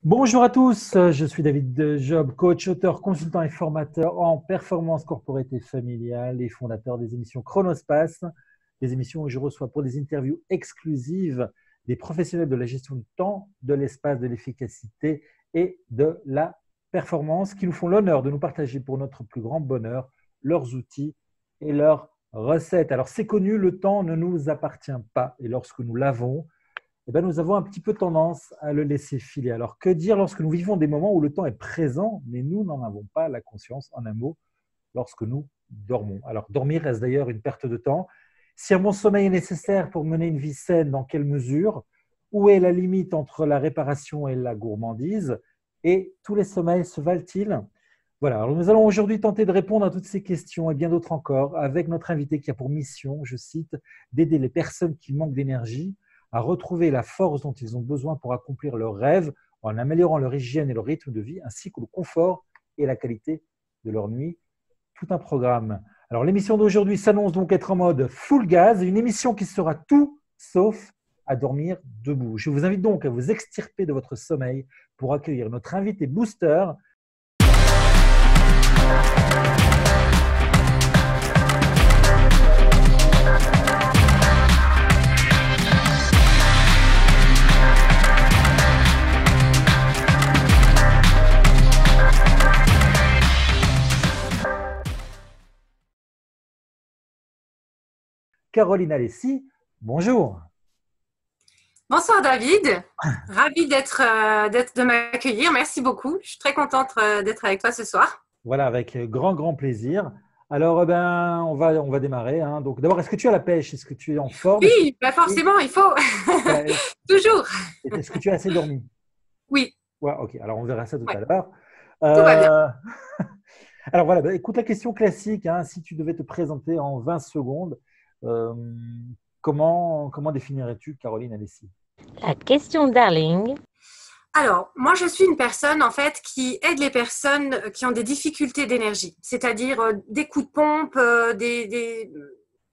Bonjour à tous, je suis David Job, coach, auteur, consultant et formateur en performance corporate et familiale et fondateur des émissions Chronospace, des émissions où je reçois pour des interviews exclusives des professionnels de la gestion du temps, de l'espace, de l'efficacité et de la performance qui nous font l'honneur de nous partager pour notre plus grand bonheur leurs outils et leurs recettes. Alors c'est connu, le temps ne nous appartient pas et lorsque nous l'avons, nous avons un petit peu tendance à le laisser filer. Alors, que dire lorsque nous vivons des moments où le temps est présent, mais nous n'en avons pas la conscience, en un mot, lorsque nous dormons. Alors, dormir reste d'ailleurs une perte de temps. Si un bon sommeil est nécessaire pour mener une vie saine, dans quelle mesure? Où est la limite entre la réparation et la gourmandise? Et tous les sommeils se valent-ils? Voilà, alors nous allons aujourd'hui tenter de répondre à toutes ces questions et bien d'autres encore avec notre invité qui a pour mission, je cite, d'aider les personnes qui manquent d'énergie à retrouver la force dont ils ont besoin pour accomplir leurs rêves en améliorant leur hygiène et leur rythme de vie, ainsi que le confort et la qualité de leur nuit. Tout un programme. Alors, l'émission d'aujourd'hui s'annonce donc être en mode full gaz, une émission qui sera tout sauf à dormir debout. Je vous invite donc à vous extirper de votre sommeil pour accueillir notre invité booster. Caroline Alessi, bonjour. Bonsoir David, ravie de m'accueillir, merci beaucoup. Je suis très contente d'être avec toi ce soir. Voilà, avec grand plaisir. Alors, on va démarrer. Donc, d'abord, est-ce que tu as la pêche? Est-ce que tu es en forme? Oui, forcément, il faut. Voilà. Toujours. Est-ce que tu as assez dormi? Oui. Ouais, ok, alors on verra ça tout à l'heure. Tout va bien. Alors voilà, écoute la question classique. Si tu devais te présenter en 20 secondes, comment définirais-tu Caroline Alessi? La question darling. Alors, moi, je suis une personne, en fait, qui aide les personnes qui ont des difficultés d'énergie, c'est-à-dire des coups de pompe, de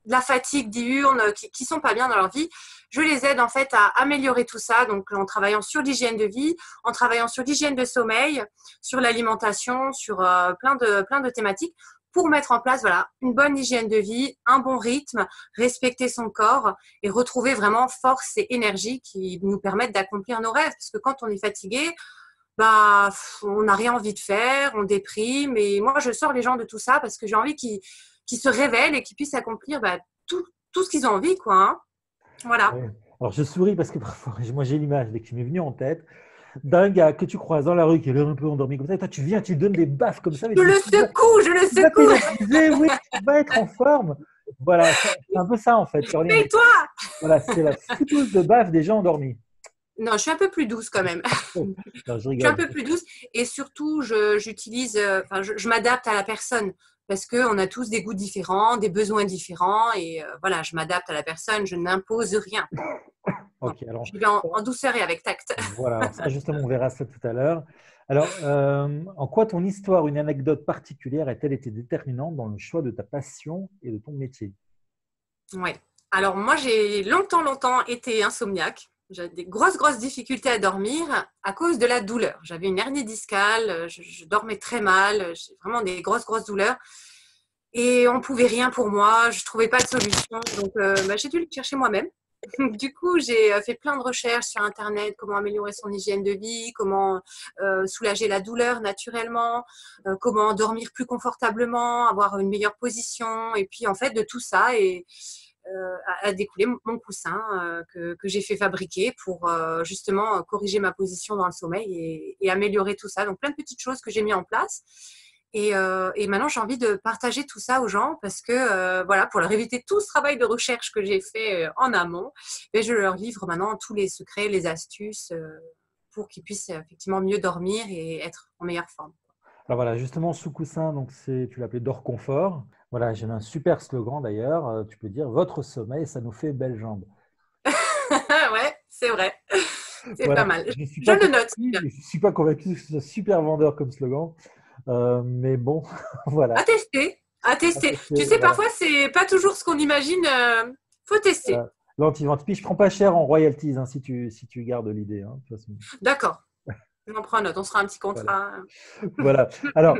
la fatigue diurne, qui sont pas bien dans leur vie. Je les aide, en fait, à améliorer tout ça, donc en travaillant sur l'hygiène de vie, en travaillant sur l'hygiène de sommeil, sur l'alimentation, sur plein de thématiques, pour mettre en place une bonne hygiène de vie, un bon rythme, respecter son corps et retrouver vraiment force et énergie qui nous permettent d'accomplir nos rêves. Parce que quand on est fatigué, on n'a rien envie de faire, on déprime. Et moi, je sors les gens de tout ça parce que j'ai envie qu'ils se révèlent et qu'ils puissent accomplir tout ce qu'ils ont envie, quoi. Hein. Voilà. Ouais. Alors, je souris parce que parfois, moi, j'ai l'image qui m'est venue en tête d'un gars que tu croises dans la rue qui est un peu endormi comme ça, et toi tu viens, tu lui donnes des baffes comme ça. Je le secoue. Oui, tu vas être en forme. Voilà, c'est un peu ça en fait. Mais toi? Voilà, c'est la fouteuse de baffes des gens endormis. Non, je suis un peu plus douce quand même. Non, je suis un peu plus douce et surtout, je m'adapte à la personne parce qu'on a tous des goûts différents, des besoins différents et je m'adapte à la personne, je n'impose rien. Ok, alors, je vais en douceur et avec tact. Voilà, alors ça justement, on verra ça tout à l'heure. Alors, en quoi ton histoire, une anecdote particulière a-t-elle été déterminante dans le choix de ta passion et de ton métier? Oui, alors moi j'ai longtemps été insomniaque. J'avais des grosses difficultés à dormir à cause de la douleur. J'avais une hernie discale, je dormais très mal, j'ai vraiment des grosses douleurs. Et on ne pouvait rien pour moi, je ne trouvais pas de solution. Donc, j'ai dû le chercher moi-même. Du coup, j'ai fait plein de recherches sur Internet, comment améliorer son hygiène de vie, comment soulager la douleur naturellement, comment dormir plus confortablement, avoir une meilleure position. Et puis, en fait, de tout ça, a découlé mon coussin que j'ai fait fabriquer pour justement corriger ma position dans le sommeil et améliorer tout ça. Donc, plein de petites choses que j'ai mis en place. Et maintenant, j'ai envie de partager tout ça aux gens parce que, pour leur éviter tout ce travail de recherche que j'ai fait en amont, je leur livre maintenant tous les secrets, les astuces pour qu'ils puissent effectivement mieux dormir et être en meilleure forme. Alors voilà, justement, sous coussin, tu l'appelais Dors Confort. Voilà, j'ai un super slogan d'ailleurs. Tu peux dire « Votre sommeil, ça nous fait belles jambes ». Ouais, c'est vrai. C'est pas mal. Je le note. Je ne suis pas convaincu que ce soit super vendeur comme slogan. Mais bon, voilà. À tester. Tu sais, parfois, c'est pas toujours ce qu'on imagine. Faut tester. L'anti-vente. Puis je prends pas cher en royalties si tu gardes l'idée. De toute façon. D'accord. J'en prends note, on sera un petit contrat. Voilà. Alors,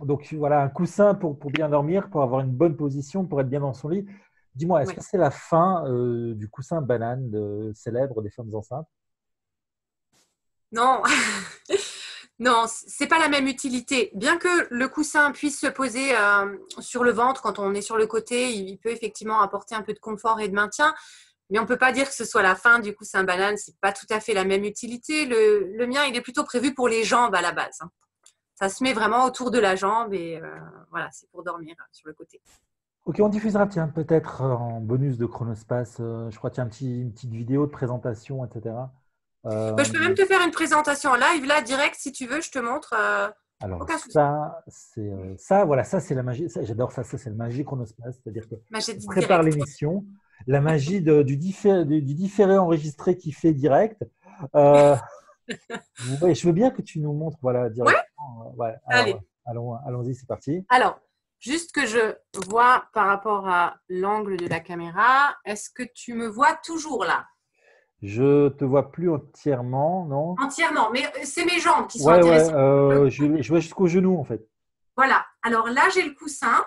donc voilà, un coussin pour bien dormir, pour avoir une bonne position, pour être bien dans son lit. Dis-moi, est-ce Ouais. que c'est la fin du coussin banane célèbre des femmes enceintes? Non, non, c'est pas la même utilité. Bien que le coussin puisse se poser sur le ventre quand on est sur le côté, il peut effectivement apporter un peu de confort et de maintien. Mais on ne peut pas dire que ce soit la fin du coussin banane. C'est pas tout à fait la même utilité. Le mien, il est plutôt prévu pour les jambes à la base. Hein. Ça se met vraiment autour de la jambe et voilà, c'est pour dormir sur le côté. Ok, on diffusera, tiens, peut-être en bonus de Chronospace, je crois, tiens, une petite vidéo de présentation, etc. Je peux même te faire une présentation en live, là, direct, si tu veux, je te montre. Alors Aucun souci. ça, c'est ça, voilà, ça c'est la magie. J'adore ça, ça c'est la magie Chronospace, c'est-à-dire que Bah, j'ai on dit prépare direct. l'émission, la magie du différé enregistré qui fait direct. Euh, ouais, je veux bien que tu nous montres, voilà, Ouais, directement. Ouais, alors, allez. allons-y, c'est parti. Alors, juste que je vois par rapport à l'angle de la caméra, est-ce que tu me vois toujours là? Je te vois plus entièrement, non? Entièrement, mais c'est mes jambes qui sont Ouais, ouais, intéressées. je vois jusqu'au genou en fait. Voilà. Alors là, j'ai le coussin.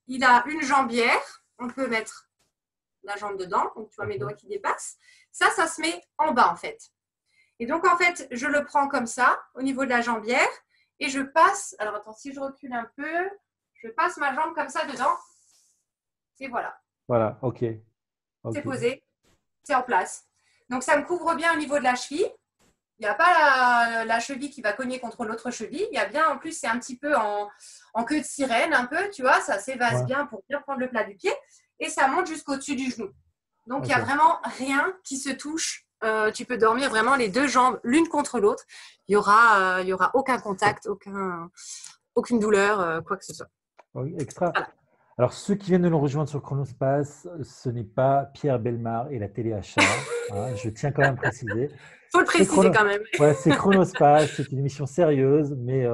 Il a une jambière. On peut mettre la jambe dedans. Donc, tu vois mes doigts qui dépassent. Ça se met en bas, en fait. Et donc, en fait, je le prends comme ça, au niveau de la jambière. Et je passe. Alors, attends, si je recule un peu, je passe ma jambe comme ça dedans. Et voilà. Voilà, ok, C'est ok. posé. C'est en place. Donc, ça me couvre bien au niveau de la cheville. Il n'y a pas la cheville qui va cogner contre l'autre cheville. Il y a bien, en plus, c'est un petit peu en queue de sirène, un peu, tu vois, ça s'évase Ouais, bien pour bien prendre le plat du pied. Et ça monte jusqu'au-dessus du genou. Donc, il n'y a ok. vraiment rien qui se touche. Tu peux dormir vraiment les deux jambes l'une contre l'autre. Il y aura aucun contact, aucune douleur, quoi que ce soit. Oui, extra. Voilà. Alors, ceux qui viennent de nous rejoindre sur Chronospace, ce n'est pas Pierre Bellemare et la téléachat, hein, je tiens quand même à préciser. Faut le C'est préciser Chrono... quand même. ouais, c'est Chronospace, c'est une émission sérieuse, mais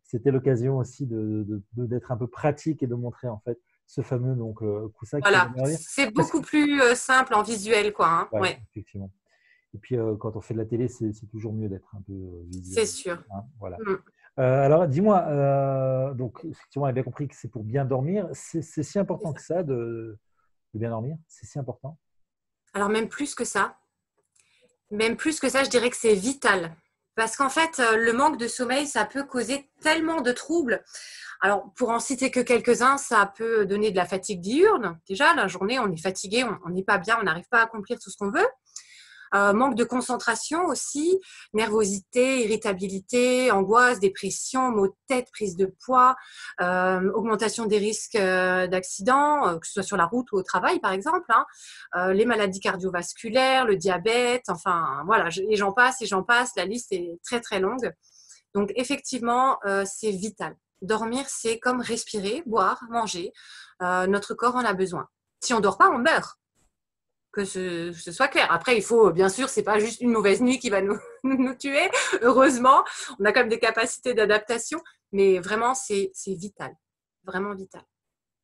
c'était l'occasion aussi d'être un peu pratique et de montrer en fait ce fameux donc, coussin qui va Voilà. bien. C'est Parce que, beaucoup plus simple en visuel, quoi. Hein. ouais, Ouais, effectivement. Et puis, quand on fait de la télé, c'est toujours mieux d'être un peu visuel. c'est sûr. Hein, voilà. Mm. Alors, dis-moi, donc, effectivement, on a bien compris que c'est pour bien dormir. C'est si C'est important ça. que ça de bien dormir? C'est si important? Alors, même plus que ça. Même plus que ça, je dirais que c'est vital. Parce qu'en fait, le manque de sommeil, ça peut causer tellement de troubles. Alors, pour en citer que quelques-uns, ça peut donner de la fatigue diurne. Déjà, la journée, on est fatigué, on n'est pas bien, on n'arrive pas à accomplir tout ce qu'on veut. Manque de concentration aussi, nervosité, irritabilité, angoisse, dépression, maux de tête, prise de poids, augmentation des risques d'accidents, que ce soit sur la route ou au travail par exemple, hein, les maladies cardiovasculaires, le diabète, enfin voilà, et j'en passe, la liste est très très longue. Donc effectivement, c'est vital. Dormir, c'est comme respirer, boire, manger. Notre corps en a besoin. Si on ne dort pas, on meurt que ce soit clair. Après, il faut, bien sûr, c'est pas juste une mauvaise nuit qui va nous tuer. Heureusement, on a quand même des capacités d'adaptation, mais vraiment, c'est vital. Vraiment vital.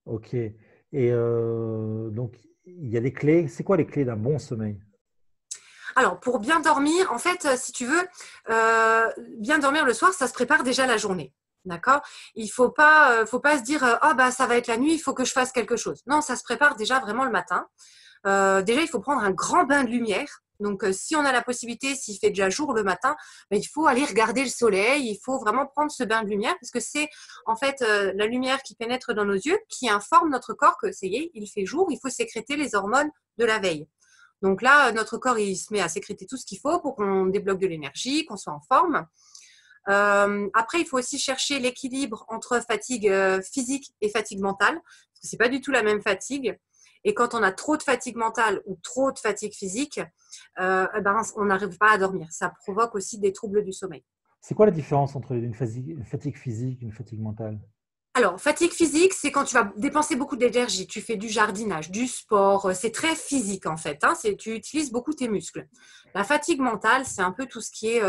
Ok. Et donc, il y a des clés. C'est quoi les clés d'un bon sommeil? Alors, pour bien dormir, en fait, si tu veux, bien dormir le soir, ça se prépare déjà la journée. D'accord. Il faut pas se dire ah bah ça va être la nuit, il faut que je fasse quelque chose. Non, ça se prépare déjà vraiment le matin. Déjà, il faut prendre un grand bain de lumière. Donc, si on a la possibilité, s'il fait déjà jour le matin, ben, il faut aller regarder le soleil. Il faut vraiment prendre ce bain de lumière parce que c'est en fait la lumière qui pénètre dans nos yeux qui informe notre corps que ça y est, il fait jour, il faut sécréter les hormones de la veille. Donc là, notre corps, il se met à sécréter tout ce qu'il faut pour qu'on débloque de l'énergie, qu'on soit en forme. Après, il faut aussi chercher l'équilibre entre fatigue physique et fatigue mentale, parce que c'est pas du tout la même fatigue. Et quand on a trop de fatigue mentale ou trop de fatigue physique, ben, on n'arrive pas à dormir. Ça provoque aussi des troubles du sommeil. C'est quoi la différence entre une fatigue physique et une fatigue mentale? Alors, fatigue physique, c'est quand tu vas dépenser beaucoup d'énergie. Tu fais du jardinage, du sport. C'est très physique en fait. Hein, tu utilises beaucoup tes muscles. La fatigue mentale, c'est un peu tout ce qui est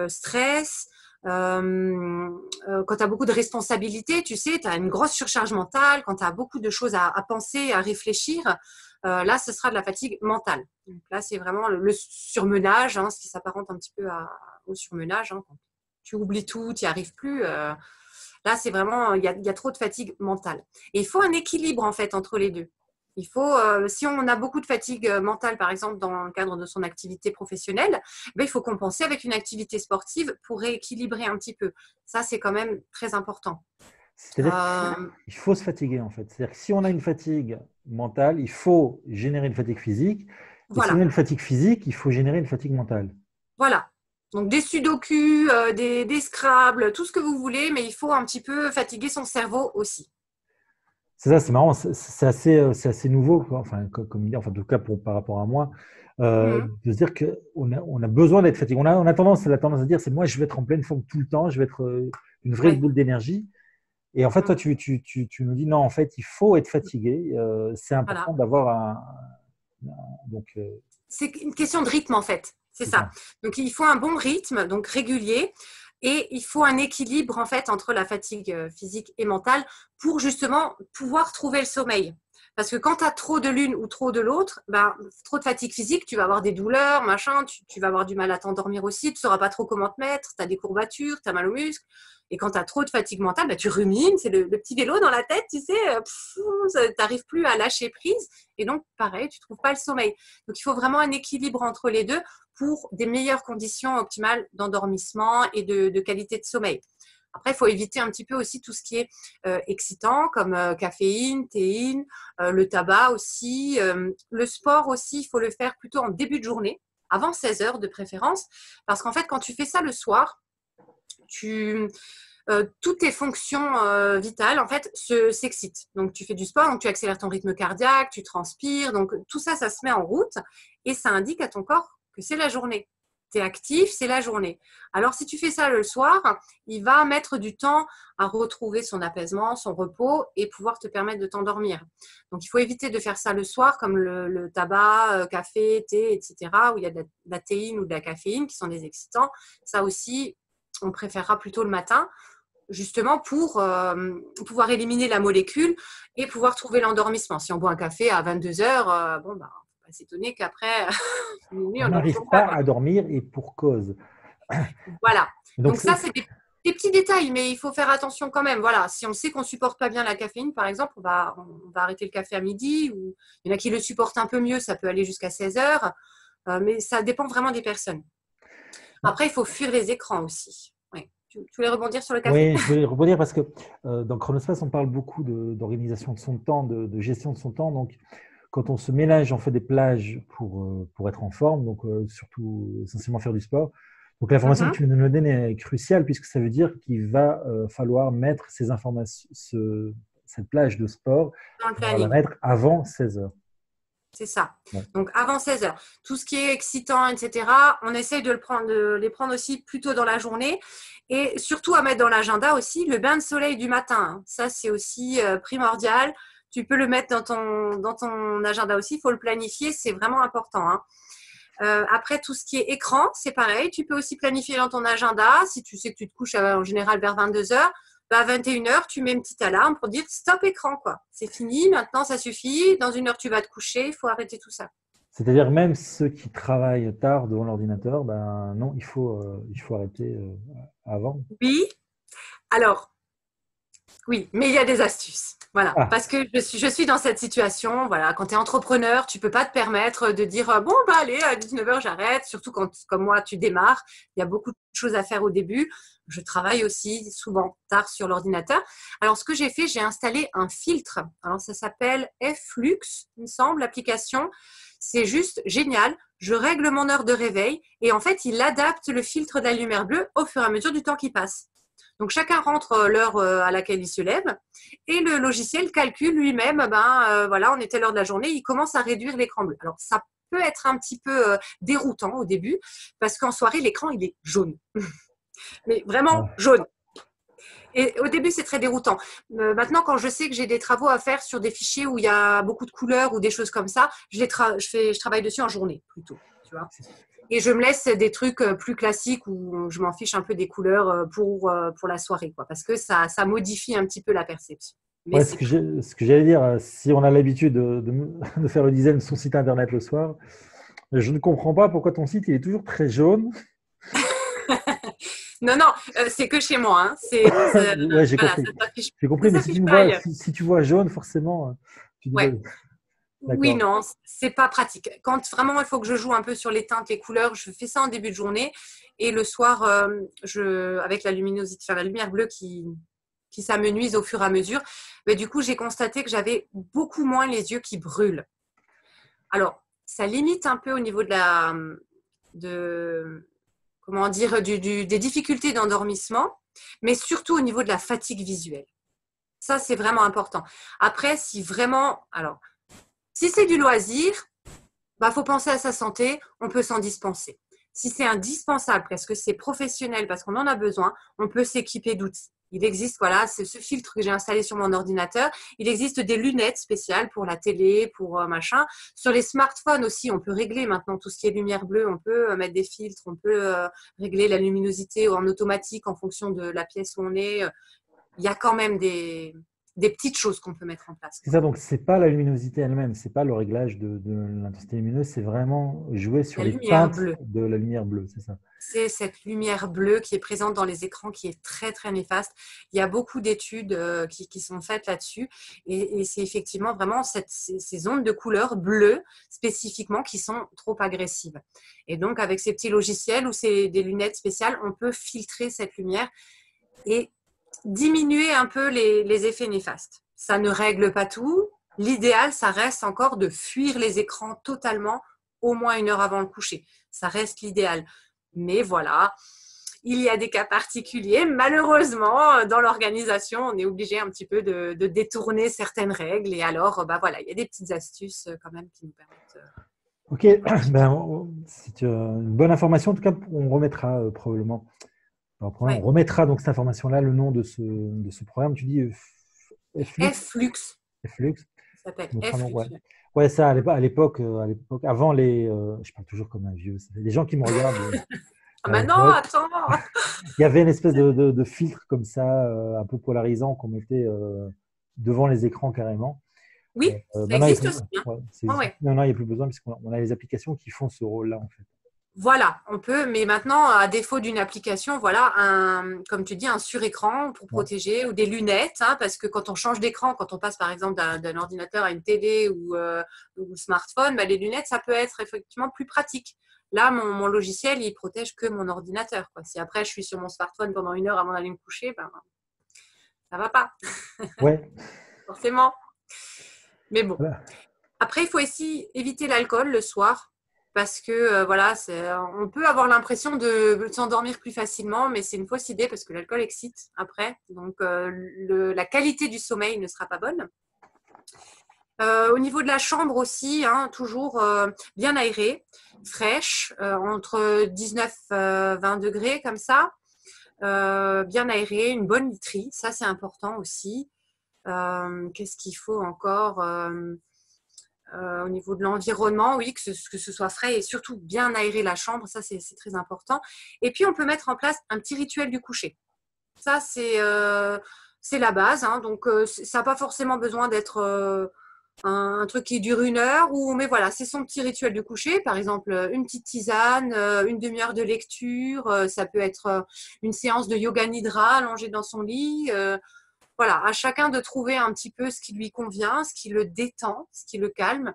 stress. Quand tu as beaucoup de responsabilités, tu sais, tu as une grosse surcharge mentale, quand tu as beaucoup de choses à penser, à réfléchir, là, ce sera de la fatigue mentale. Donc là, c'est vraiment le surmenage, hein, ce qui s'apparente un petit peu au surmenage. Hein, quand tu oublies tout, tu n'y arrives plus. Là, c'est vraiment, il y a trop de fatigue mentale. Et il faut un équilibre, en fait, entre les deux. Il faut, si on a beaucoup de fatigue mentale, par exemple, dans le cadre de son activité professionnelle, ben, il faut compenser avec une activité sportive pour rééquilibrer un petit peu. Ça, c'est quand même très important. C'est-à-dire qu'il faut se fatiguer, en fait. C'est-à-dire que si on a une fatigue mentale, il faut générer une fatigue physique. Et si on a une fatigue physique, il faut générer une fatigue mentale. Voilà. Donc, des sudoku, des Scrabble, tout ce que vous voulez, mais il faut un petit peu fatiguer son cerveau aussi. C'est ça, c'est marrant, c'est assez nouveau, quoi. Enfin, comme il est, enfin, en tout cas par rapport à moi, de se dire qu'on a besoin d'être fatigué. On a la tendance à dire, c'est moi, je vais être en pleine forme tout le temps, je vais être une vraie boule d'énergie. Et en fait, toi, tu nous dis, non, en fait, il faut être fatigué. C'est important d'avoir c'est une question de rythme, en fait. C'est ça. Donc, il faut un bon rythme, donc régulier. Et il faut un équilibre en fait entre la fatigue physique et mentale pour justement pouvoir trouver le sommeil. Parce que quand tu as trop de l'une ou trop de l'autre, ben, trop de fatigue physique, tu vas avoir des douleurs, machin, tu vas avoir du mal à t'endormir aussi, tu ne sauras pas trop comment te mettre, tu as des courbatures, tu as mal aux muscles. Et quand tu as trop de fatigue mentale, ben, tu rumines, c'est le petit vélo dans la tête, tu sais, tu n'arrives plus à lâcher prise. Et donc, pareil, tu ne trouves pas le sommeil. Donc, il faut vraiment un équilibre entre les deux pour des meilleures conditions optimales d'endormissement et de qualité de sommeil. Après, il faut éviter un petit peu aussi tout ce qui est excitant, comme caféine, théine, le tabac aussi. Le sport aussi, il faut le faire plutôt en début de journée, avant 16 heures de préférence, parce qu'en fait, quand tu fais ça le soir, toutes tes fonctions vitales en fait s'excitent. Donc tu fais du sport, donc tu accélères ton rythme cardiaque, tu transpires, donc tout ça, ça se met en route et ça indique à ton corps que c'est la journée. Tu es actif, c'est la journée. Alors si tu fais ça le soir, il va mettre du temps à retrouver son apaisement, son repos et pouvoir te permettre de t'endormir. Donc il faut éviter de faire ça le soir comme le tabac, café, thé, etc. où il y a de la théine ou de la caféine qui sont des excitants. Ça aussi, on préférera plutôt le matin, justement pour pouvoir éliminer la molécule et pouvoir trouver l'endormissement. Si on boit un café à 22 heures, bon, bah, faut pas s'étonner qu'après, on n'arrive pas à dormir et pour cause. Voilà. Donc ça, c'est des petits détails, mais il faut faire attention quand même. Voilà. Si on sait qu'on ne supporte pas bien la caféine, par exemple, on va arrêter le café à midi. Ou il y en a qui le supportent un peu mieux, ça peut aller jusqu'à 16 heures. Mais ça dépend vraiment des personnes. Après, il faut fuir les écrans aussi. Ouais. Tu voulais rebondir sur le café? Oui, je voulais rebondir parce que dans Chronospace, on parle beaucoup d'organisation de son temps, de gestion de son temps. Donc, quand on se mélange, on fait des plages pour être en forme, donc surtout essentiellement faire du sport. Donc, l'information que tu nous donnes est cruciale puisque ça veut dire qu'il va falloir mettre ces informations, cette plage de sport, on va la mettre avant 16 heures. C'est ça. Ouais. Donc, avant 16 heures. Tout ce qui est excitant, etc., on essaye de les prendre aussi plus tôt dans la journée et surtout à mettre dans l'agenda aussi le bain de soleil du matin. Ça, c'est aussi primordial. Tu peux le mettre dans ton agenda aussi. Il faut le planifier. C'est vraiment important. Après, tout ce qui est écran, c'est pareil. Tu peux aussi planifier dans ton agenda. Si tu sais que tu te couches en général vers 22 heures, à 21 heures, tu mets une petite alarme pour dire stop écran, quoi. C'est fini, maintenant ça suffit. Dans 1 heure, tu vas te coucher. Il faut arrêter tout ça. C'est-à-dire même ceux qui travaillent tard devant l'ordinateur, ben non, il faut arrêter avant. Oui. Alors, oui, mais il y a des astuces. Voilà, parce que je suis dans cette situation. Voilà, quand tu es entrepreneur, tu ne peux pas te permettre de dire bon, bah allez, à 19 heures, j'arrête. Surtout quand, comme moi, tu démarres. Il y a beaucoup de choses à faire au début. Je travaille aussi souvent tard sur l'ordinateur. Alors, ce que j'ai fait, j'ai installé un filtre. Alors, ça s'appelle Flux, il me semble, l'application. C'est juste génial. Je règle mon heure de réveil et en fait, il adapte le filtre de la lumière bleue au fur et à mesure du temps qui passe. Donc, chacun rentre l'heure à laquelle il se lève et le logiciel calcule lui-même, voilà, on était à l'heure de la journée, il commence à réduire l'écran bleu. Alors, ça peut être un petit peu déroutant au début parce qu'en soirée, l'écran, il est jaune. Mais vraiment jaune. Et au début, c'est très déroutant. Maintenant, quand je sais que j'ai des travaux à faire sur des fichiers où il y a beaucoup de couleurs ou des choses comme ça, je travaille dessus en journée plutôt, tu vois. Et je me laisse des trucs plus classiques où je m'en fiche un peu des couleurs pour la soirée, quoi, parce que ça modifie un petit peu la perception. Mais Ouais, c'est ce que j'allais dire, si on a l'habitude de faire le design de son site internet le soir, je ne comprends pas pourquoi ton site il est toujours très jaune. non, non, c'est que chez moi. Hein. Ouais, j'ai Voilà, compris. J'ai ça compris, mais s'affiche pas ailleurs. si tu vois jaune, forcément, tu dis, Ouais. ouais, Oui, d'accord. non, c'est pas pratique. Quand vraiment il faut que je joue un peu sur les teintes, les couleurs, je fais ça en début de journée et le soir, avec la luminosité, enfin, la lumière bleue qui s'amenuise au fur et à mesure, mais du coup j'ai constaté que j'avais beaucoup moins les yeux qui brûlent. Alors, ça limite un peu au niveau de comment dire, des difficultés d'endormissement, mais surtout au niveau de la fatigue visuelle. Ça, c'est vraiment important. Après, si vraiment, alors, si c'est du loisir, bah, faut penser à sa santé, on peut s'en dispenser. Si c'est indispensable, parce que c'est professionnel, parce qu'on en a besoin, on peut s'équiper d'outils. Il existe, voilà, c'est ce filtre que j'ai installé sur mon ordinateur. Il existe des lunettes spéciales pour la télé, pour machin. Sur les smartphones aussi, on peut régler maintenant tout ce qui est lumière bleue. On peut mettre des filtres, on peut régler la luminosité en automatique en fonction de la pièce où on est. Il y a quand même des petites choses qu'on peut mettre en place, C'est quoi. ça, donc c'est pas la luminosité elle-même, c'est pas le réglage de l'intensité lumineuse, c'est vraiment jouer sur La les lumière teintes bleue. de la lumière bleue, c'est ça. C'est cette lumière bleue qui est présente dans les écrans qui est très très néfaste. Il y a beaucoup d'études qui sont faites là-dessus et c'est effectivement vraiment ces ondes de couleur bleue spécifiquement qui sont trop agressives. Et donc avec ces petits logiciels ou des lunettes spéciales, on peut filtrer cette lumière et diminuer un peu les effets néfastes. Ça ne règle pas tout. L'idéal, ça reste encore de fuir les écrans totalement au moins 1 heure avant le coucher. Ça reste l'idéal. Mais voilà, il y a des cas particuliers. Malheureusement, dans l'organisation, on est obligé un petit peu de détourner certaines règles. Et alors, bah voilà, il y a des petites astuces quand même qui nous permettent. Ok, c'est une bonne information. En tout cas, on remettra probablement, on Ouais. remettra donc cette information-là, le nom de ce programme. Tu dis Flux, F-Lux, Flux. ça s'appelle On mettra donc, F-Lux. ouais. Ouais, ça, à l'époque, avant je parle toujours comme un vieux, les gens qui me regardent, Ah à bah non, l'époque, attends. il y avait une espèce de filtre comme ça, un peu polarisant qu'on mettait devant les écrans carrément. Oui, ça Maintenant, il n'y a existe plus, aussi. Hein. ouais, Ouais, ouais. maintenant, il y a plus besoin puisqu'on a les applications qui font ce rôle-là en fait. Voilà, on peut, mais maintenant, à défaut d'une application, voilà, comme tu dis, un surécran pour Ouais. protéger ou des lunettes, hein, parce que quand on change d'écran, quand on passe par exemple d'un ordinateur à une télé ou smartphone, bah, les lunettes, ça peut être effectivement plus pratique. Là, mon logiciel, il protège que mon ordinateur, quoi. Si après, je suis sur mon smartphone pendant 1 heure avant d'aller me coucher, ben, ça va pas, Ouais. forcément. Mais bon. Voilà. Après, il faut aussi éviter l'alcool le soir parce que voilà, on peut avoir l'impression de s'endormir plus facilement, mais c'est une fausse idée parce que l'alcool excite après. Donc, la qualité du sommeil ne sera pas bonne. Au niveau de la chambre aussi, hein, toujours bien aérée, fraîche, entre 19 et 20 degrés comme ça. Bien aérée, une bonne literie, ça c'est important aussi. Qu'est-ce qu'il faut encore au niveau de l'environnement, oui, que ce soit frais et surtout bien aérer la chambre, ça c'est très important. Et puis on peut mettre en place un petit rituel du coucher. Ça c'est la base, hein, donc ça n'a pas forcément besoin d'être un truc qui dure 1 heure, mais voilà, c'est son petit rituel du coucher, par exemple une petite tisane, une demi-heure de lecture, ça peut être une séance de yoga nidra allongée dans son lit. Voilà, à chacun de trouver un petit peu ce qui lui convient, ce qui le détend, ce qui le calme.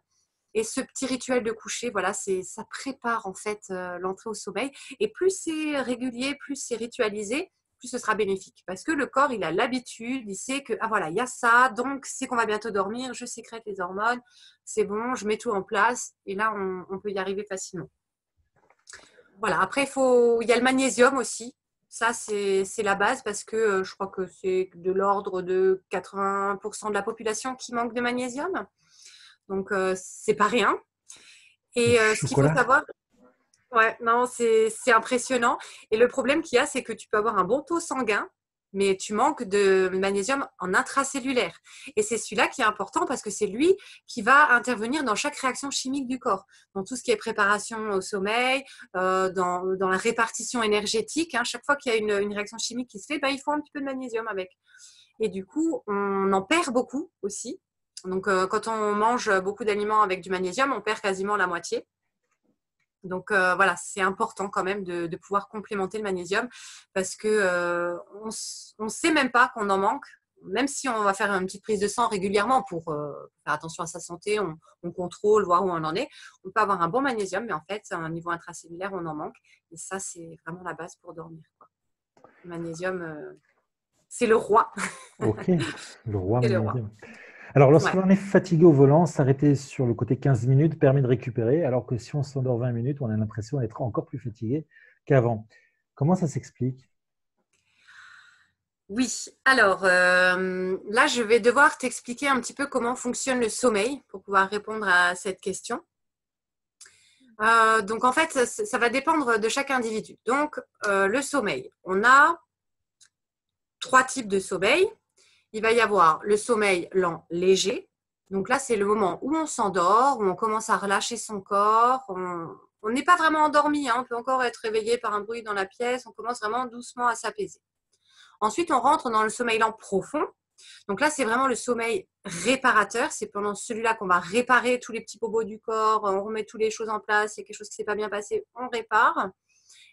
Et ce petit rituel de coucher, voilà, ça prépare en fait l'entrée au sommeil. Et plus c'est régulier, plus c'est ritualisé, plus ce sera bénéfique. Parce que le corps, il a l'habitude, il sait que, ah voilà, il y a ça, donc c'est qu'on va bientôt dormir, je sécrète les hormones, c'est bon, je mets tout en place. Et là, on peut y arriver facilement. Voilà, après, il y a le magnésium aussi. Ça, c'est la base parce que je crois que c'est de l'ordre de 80% de la population qui manque de magnésium. Donc, c'est pas rien. Le Et ce qu'il faut chocolat. savoir, ouais, non, c'est impressionnant. Et le problème qu'il y a, c'est que tu peux avoir un bon taux sanguin, mais tu manques de magnésium en intracellulaire. Et c'est celui-là qui est important parce que c'est lui qui va intervenir dans chaque réaction chimique du corps, dans tout ce qui est préparation au sommeil, dans la répartition énergétique. Hein. Chaque fois qu'il y a une réaction chimique qui se fait, ben, il faut un petit peu de magnésium avec. Et du coup, on en perd beaucoup aussi. Donc, quand on mange beaucoup d'aliments avec du magnésium, on perd quasiment la moitié. Donc, voilà, c'est important quand même de pouvoir complémenter le magnésium parce que on ne sait même pas qu'on en manque. Même si on va faire une petite prise de sang régulièrement pour faire attention à sa santé, on contrôle, voir où on en est. On peut avoir un bon magnésium, mais en fait, à un niveau intracellulaire, on en manque. Et ça, c'est vraiment la base pour dormir, quoi. Le magnésium, c'est le roi. Ok, le roi C'est le roi. magnésium. Alors, Ouais. lorsqu'on est fatigué au volant, s'arrêter sur le côté 15 minutes permet de récupérer, alors que si on s'endort 20 minutes, on a l'impression d'être encore plus fatigué qu'avant. Comment ça s'explique? Oui, alors là, je vais devoir t'expliquer un petit peu comment fonctionne le sommeil pour pouvoir répondre à cette question. Donc, en fait, ça va dépendre de chaque individu. Donc, le sommeil, on a 3 types de sommeil. Il va y avoir le sommeil lent léger. Donc là, c'est le moment où on s'endort, où on commence à relâcher son corps. On n'est pas vraiment endormi, hein. On peut encore être réveillé par un bruit dans la pièce. On commence vraiment doucement à s'apaiser. Ensuite, on rentre dans le sommeil lent profond. Donc là, c'est vraiment le sommeil réparateur. C'est pendant celui-là qu'on va réparer tous les petits bobos du corps. On remet toutes les choses en place. Il y a quelque chose qui ne s'est pas bien passé, on répare.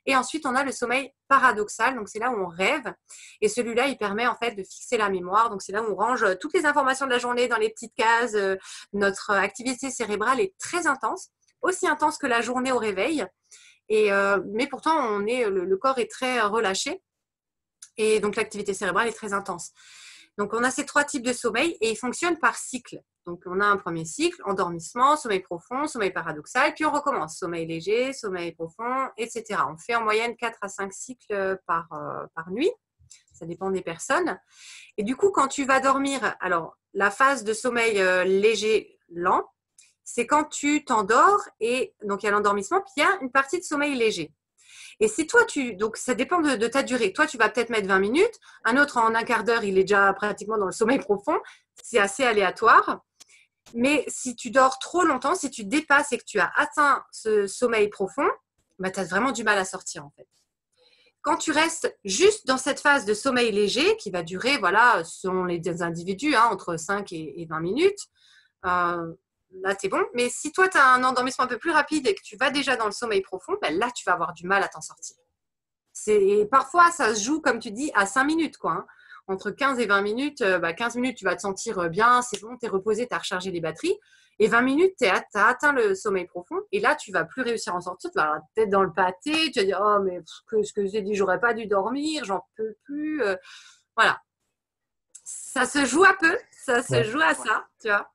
Et ensuite, on a le sommeil paradoxal. Donc, c'est là où on rêve. Et celui-là, il permet en fait de fixer la mémoire. Donc, c'est là où on range toutes les informations de la journée dans les petites cases. Notre activité cérébrale est très intense, aussi intense que la journée au réveil. Mais pourtant, le corps est très relâché. Et donc, l'activité cérébrale est très intense. Donc, on a ces 3 types de sommeil et ils fonctionnent par cycle. Donc, on a un premier cycle, endormissement, sommeil profond, sommeil paradoxal, puis on recommence, sommeil léger, sommeil profond, etc. On fait en moyenne 4 à 5 cycles par nuit. Ça dépend des personnes. Et du coup, quand tu vas dormir, alors, la phase de sommeil léger, lent, c'est quand tu t'endors et donc il y a l'endormissement, puis il y a une partie de sommeil léger. Et si toi, donc ça dépend de ta durée. Toi, tu vas peut-être mettre 20 minutes. Un autre, en un quart d'heure, il est déjà pratiquement dans le sommeil profond. C'est assez aléatoire. Mais si tu dors trop longtemps, si tu dépasses et que tu as atteint ce sommeil profond, bah, tu as vraiment du mal à sortir en fait. Quand tu restes juste dans cette phase de sommeil léger, qui va durer, voilà, selon les individus, hein, entre 5 et 20 minutes, là, c'est bon. Mais si toi, tu as un endormissement un peu plus rapide et que tu vas déjà dans le sommeil profond, ben là, tu vas avoir du mal à t'en sortir. Parfois, ça se joue, comme tu dis, à 5 minutes, quoi, hein. Entre 15 et 20 minutes, 15 minutes, tu vas te sentir bien, c'est bon, tu es reposé, tu as rechargé les batteries. Et 20 minutes, tu as atteint le sommeil profond. Et là, tu vas plus réussir à en sortir. Tu vas avoir la tête dans le pâté. Tu vas dire, oh, mais ce que j'ai dit, j'aurais pas dû dormir, j'en peux plus. Voilà. Ça se joue un peu. Ça se joue à ça, tu vois.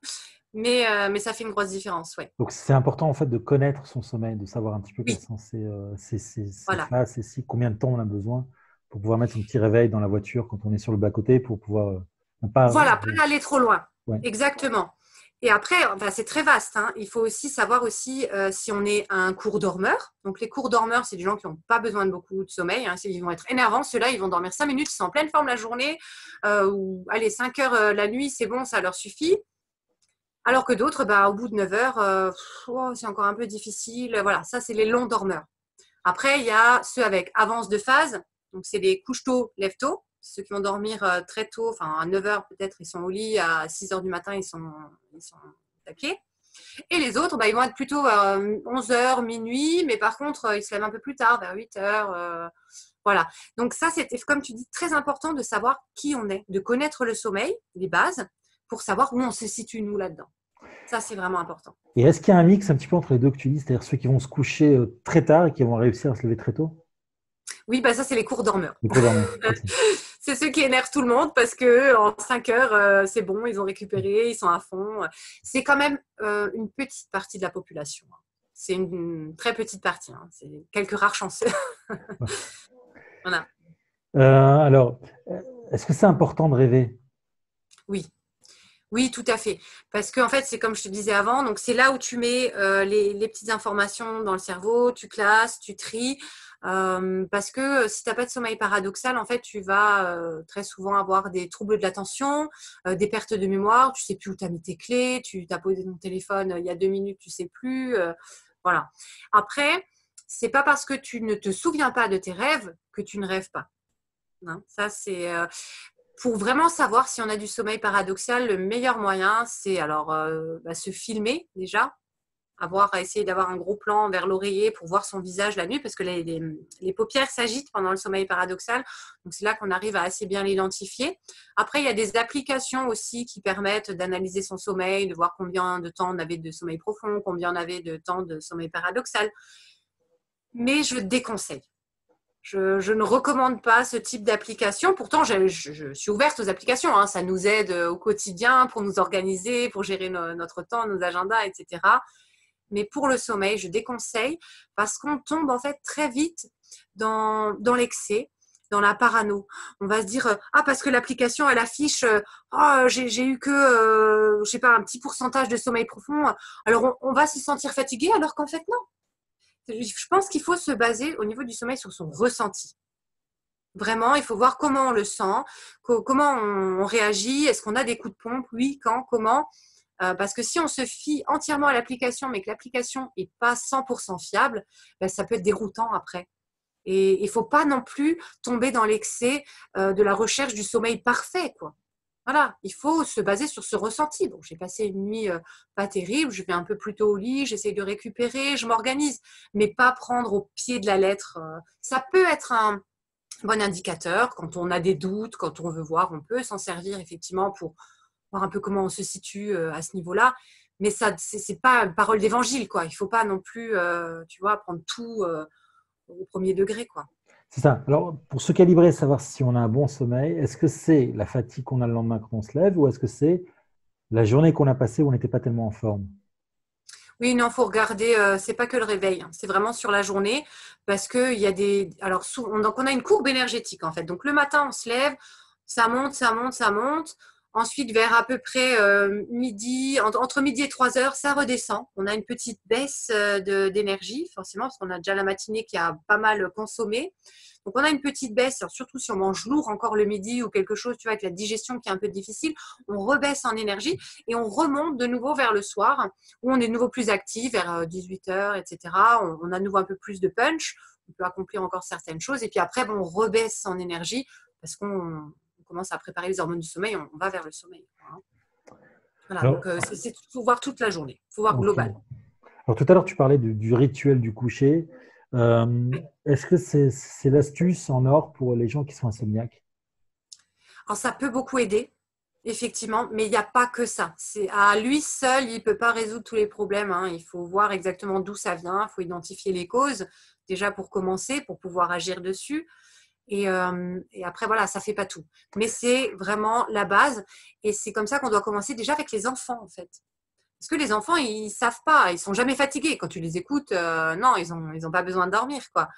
Mais ça fait une grosse différence, ouais. Donc, c'est important en fait de connaître son sommeil, de savoir un petit peu quelles Oui, sont ses voilà. phases, combien de temps on a besoin pour pouvoir mettre son petit réveil dans la voiture quand on est sur le bas-côté pour pouvoir pas. Voilà, pas aller trop loin. Ouais. Exactement. Et après, enfin, c'est très vaste, hein. Il faut aussi savoir aussi si on est un court dormeur. Donc, les courts dormeurs, c'est des gens qui n'ont pas besoin de beaucoup de sommeil, hein. Ils vont être énervants. Ceux-là, ils vont dormir 5 minutes, ils sont en pleine forme la journée. Ou allez, 5 heures la nuit, c'est bon, ça leur suffit. Alors que d'autres, au bout de 9 heures, c'est encore un peu difficile. Voilà, ça, c'est les longs dormeurs. Après, il y a ceux avec avance de phase. Donc, c'est les couche tôt, lève tôt. Ceux qui vont dormir très tôt, enfin à 9 heures peut-être, ils sont au lit. À 6 heures du matin, ils sont taqués. Et les autres, ils vont être plutôt 11 heures, minuit. Mais par contre, ils se lèvent un peu plus tard, vers 8 heures. Voilà. Donc, ça, c'était, comme tu dis, très important de savoir qui on est, de connaître le sommeil, les bases, pour savoir où on se situe, nous, là-dedans. Ça, c'est vraiment important. Et est-ce qu'il y a un mix un petit peu entre les deux que tu dis, c'est-à-dire ceux qui vont se coucher très tard et qui vont réussir à se lever très tôt? Oui, ça, c'est les courts dormeurs. Les courts dormeurs. Okay. C'est ceux qui énervent tout le monde parce qu'en 5 heures, c'est bon, ils ont récupéré, ils sont à fond. C'est quand même une petite partie de la population. C'est une très petite partie, hein. C'est quelques rares chanceux. Voilà. Alors, est-ce que c'est important de rêver? Oui. Oui, tout à fait. Parce qu'en fait, c'est comme je te disais avant, donc c'est là où tu mets les petites informations dans le cerveau, tu classes, tu tries. Parce que si tu n'as pas de sommeil paradoxal, en fait, tu vas très souvent avoir des troubles de l'attention, des pertes de mémoire, tu ne sais plus où tu as mis tes clés, tu as posé ton téléphone il y a 2 minutes, tu ne sais plus. Voilà. Après, ce n'est pas parce que tu ne te souviens pas de tes rêves que tu ne rêves pas. Hein, ça, c'est… Pour vraiment savoir si on a du sommeil paradoxal, le meilleur moyen, c'est alors se filmer déjà, essayer d'avoir un gros plan vers l'oreiller pour voir son visage la nuit, parce que les paupières s'agitent pendant le sommeil paradoxal. Donc, c'est là qu'on arrive à assez bien l'identifier. Après, il y a des applications aussi qui permettent d'analyser son sommeil, de voir combien de temps on avait de sommeil profond, combien on avait de temps de sommeil paradoxal. Mais je déconseille. Je ne recommande pas ce type d'application. Pourtant, je suis ouverte aux applications. Ça nous aide au quotidien pour nous organiser, pour gérer notre temps, nos agendas, etc. Mais pour le sommeil, je déconseille parce qu'on tombe en fait très vite dans l'excès, dans la parano. On va se dire parce que l'application elle affiche j'ai eu que je sais pas un petit pourcentage de sommeil profond. Alors on va se sentir fatigué alors qu'en fait non. Je pense qu'il faut se baser au niveau du sommeil sur son ressenti. Vraiment, il faut voir comment on le sent, comment on réagit, est-ce qu'on a des coups de pompe, oui, quand, comment. Parce que si on se fie entièrement à l'application, mais que l'application n'est pas 100% fiable, ça peut être déroutant après. Et il ne faut pas non plus tomber dans l'excès de la recherche du sommeil parfait, quoi. Voilà, il faut se baser sur ce ressenti. Bon, j'ai passé une nuit pas terrible, je vais un peu plus tôt au lit, j'essaie de récupérer, je m'organise, mais pas prendre au pied de la lettre. Ça peut être un bon indicateur quand on a des doutes, quand on veut voir, on peut s'en servir effectivement pour voir un peu comment on se situe à ce niveau-là. Mais ça, c'est pas une parole d'évangile, quoi. Il faut pas non plus, prendre tout au premier degré, quoi. C'est ça. Alors, pour se calibrer, savoir si on a un bon sommeil, est-ce que c'est la fatigue qu'on a le lendemain quand on se lève ou est-ce que c'est la journée qu'on a passée où on n'était pas tellement en forme? Oui, non, il faut regarder, c'est pas que le réveil, c'est vraiment sur la journée parce qu'il y a des… Alors, donc on a une courbe énergétique en fait. Donc, le matin, on se lève, ça monte, ça monte, ça monte. Ensuite, vers à peu près midi, entre midi et 3 heures, ça redescend. On a une petite baisse d'énergie, forcément, parce qu'on a déjà la matinée qui a pas mal consommé. Donc, on a une petite baisse, surtout si on mange lourd encore le midi ou quelque chose, tu vois, avec la digestion qui est un peu difficile, on rebaisse en énergie et on remonte de nouveau vers le soir où on est de nouveau plus actif, vers 18 heures, etc. On a de nouveau un peu plus de punch, on peut accomplir encore certaines choses et puis après, on rebaisse en énergie parce qu'on commence à préparer les hormones du sommeil, on va vers le sommeil. Voilà, Alors, donc il faut voir toute la journée, il faut voir global. Alors, tout à l'heure, tu parlais du rituel du coucher. Est-ce que c'est l'astuce en or pour les gens qui sont insomniaques? Alors, ça peut beaucoup aider, effectivement, mais il n'y a pas que ça. C'est à lui seul, il ne peut pas résoudre tous les problèmes. Il faut voir exactement d'où ça vient, il faut identifier les causes, déjà pour commencer, pour pouvoir agir dessus. Et après, voilà, ça ne fait pas tout. Mais c'est vraiment la base. Et c'est comme ça qu'on doit commencer déjà avec les enfants, en fait. Parce que les enfants, ils ne savent pas, ils ne sont jamais fatigués. Quand tu les écoutes, non, ils ont pas besoin de dormir, quoi.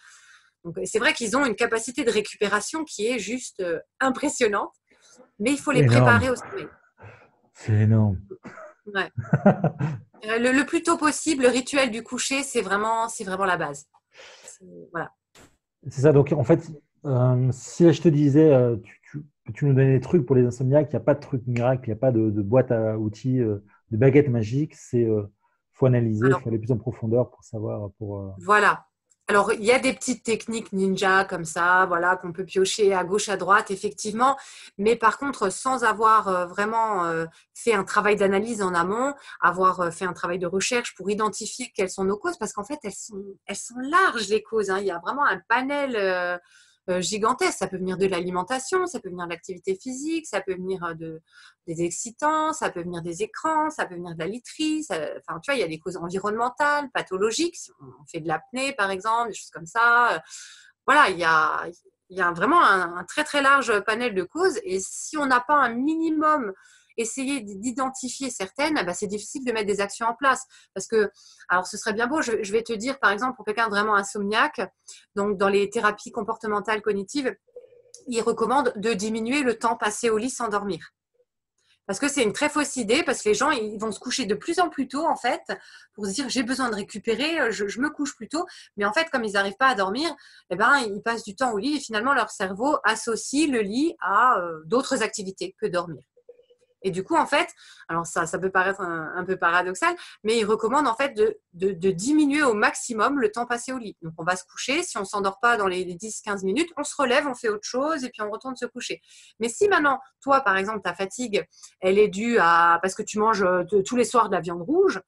Donc, c'est vrai qu'ils ont une capacité de récupération qui est juste impressionnante, mais il faut les préparer au sommeil. C'est énorme. Ouais. Le plus tôt possible, le rituel du coucher, c'est vraiment la base. Voilà. C'est ça. Donc, en fait, si je te disais, tu nous donnais des trucs pour les insomniaques, il n'y a pas de truc miracle, il n'y a pas de boîte à outils, de baguette magique. Faut analyser, il faut aller plus en profondeur pour savoir. Voilà. Alors, il y a des petites techniques ninja comme ça, voilà, qu'on peut piocher à gauche, à droite, effectivement. Mais par contre, sans avoir vraiment fait un travail d'analyse en amont, avoir fait un travail de recherche pour identifier quelles sont nos causes, parce qu'en fait, elles sont larges, les causes. Il y a vraiment un panel gigantesque. Ça peut venir de l'alimentation, ça peut venir de l'activité physique, ça peut venir des excitants, ça peut venir des écrans, ça peut venir de la literie. Enfin, tu vois, il y a des causes environnementales, pathologiques. Si on fait de l'apnée, par exemple, des choses comme ça. Voilà, il y a vraiment un très, très large panel de causes. Et si on n'a pas un minimum essayé d'identifier certaines, c'est difficile de mettre des actions en place. Parce que, alors ce serait bien beau, je vais te dire, par exemple, pour quelqu'un de vraiment insomniaque, donc dans les thérapies comportementales cognitives, ils recommandent de diminuer le temps passé au lit sans dormir. Parce que c'est une très fausse idée, parce que les gens ils vont se coucher de plus en plus tôt, en fait, pour se dire j'ai besoin de récupérer, je me couche plus tôt. Mais en fait, comme ils n'arrivent pas à dormir, ils passent du temps au lit et finalement leur cerveau associe le lit à d'autres activités que dormir. Et du coup, en fait, alors ça peut paraître un peu paradoxal, mais il recommande en fait de diminuer au maximum le temps passé au lit. Donc, on va se coucher. Si on ne s'endort pas dans les 10-15 minutes, on se relève, on fait autre chose et puis on retourne se coucher. Mais si maintenant, toi, par exemple, ta fatigue, elle est due parce que tu manges tous les soirs de la viande rouge,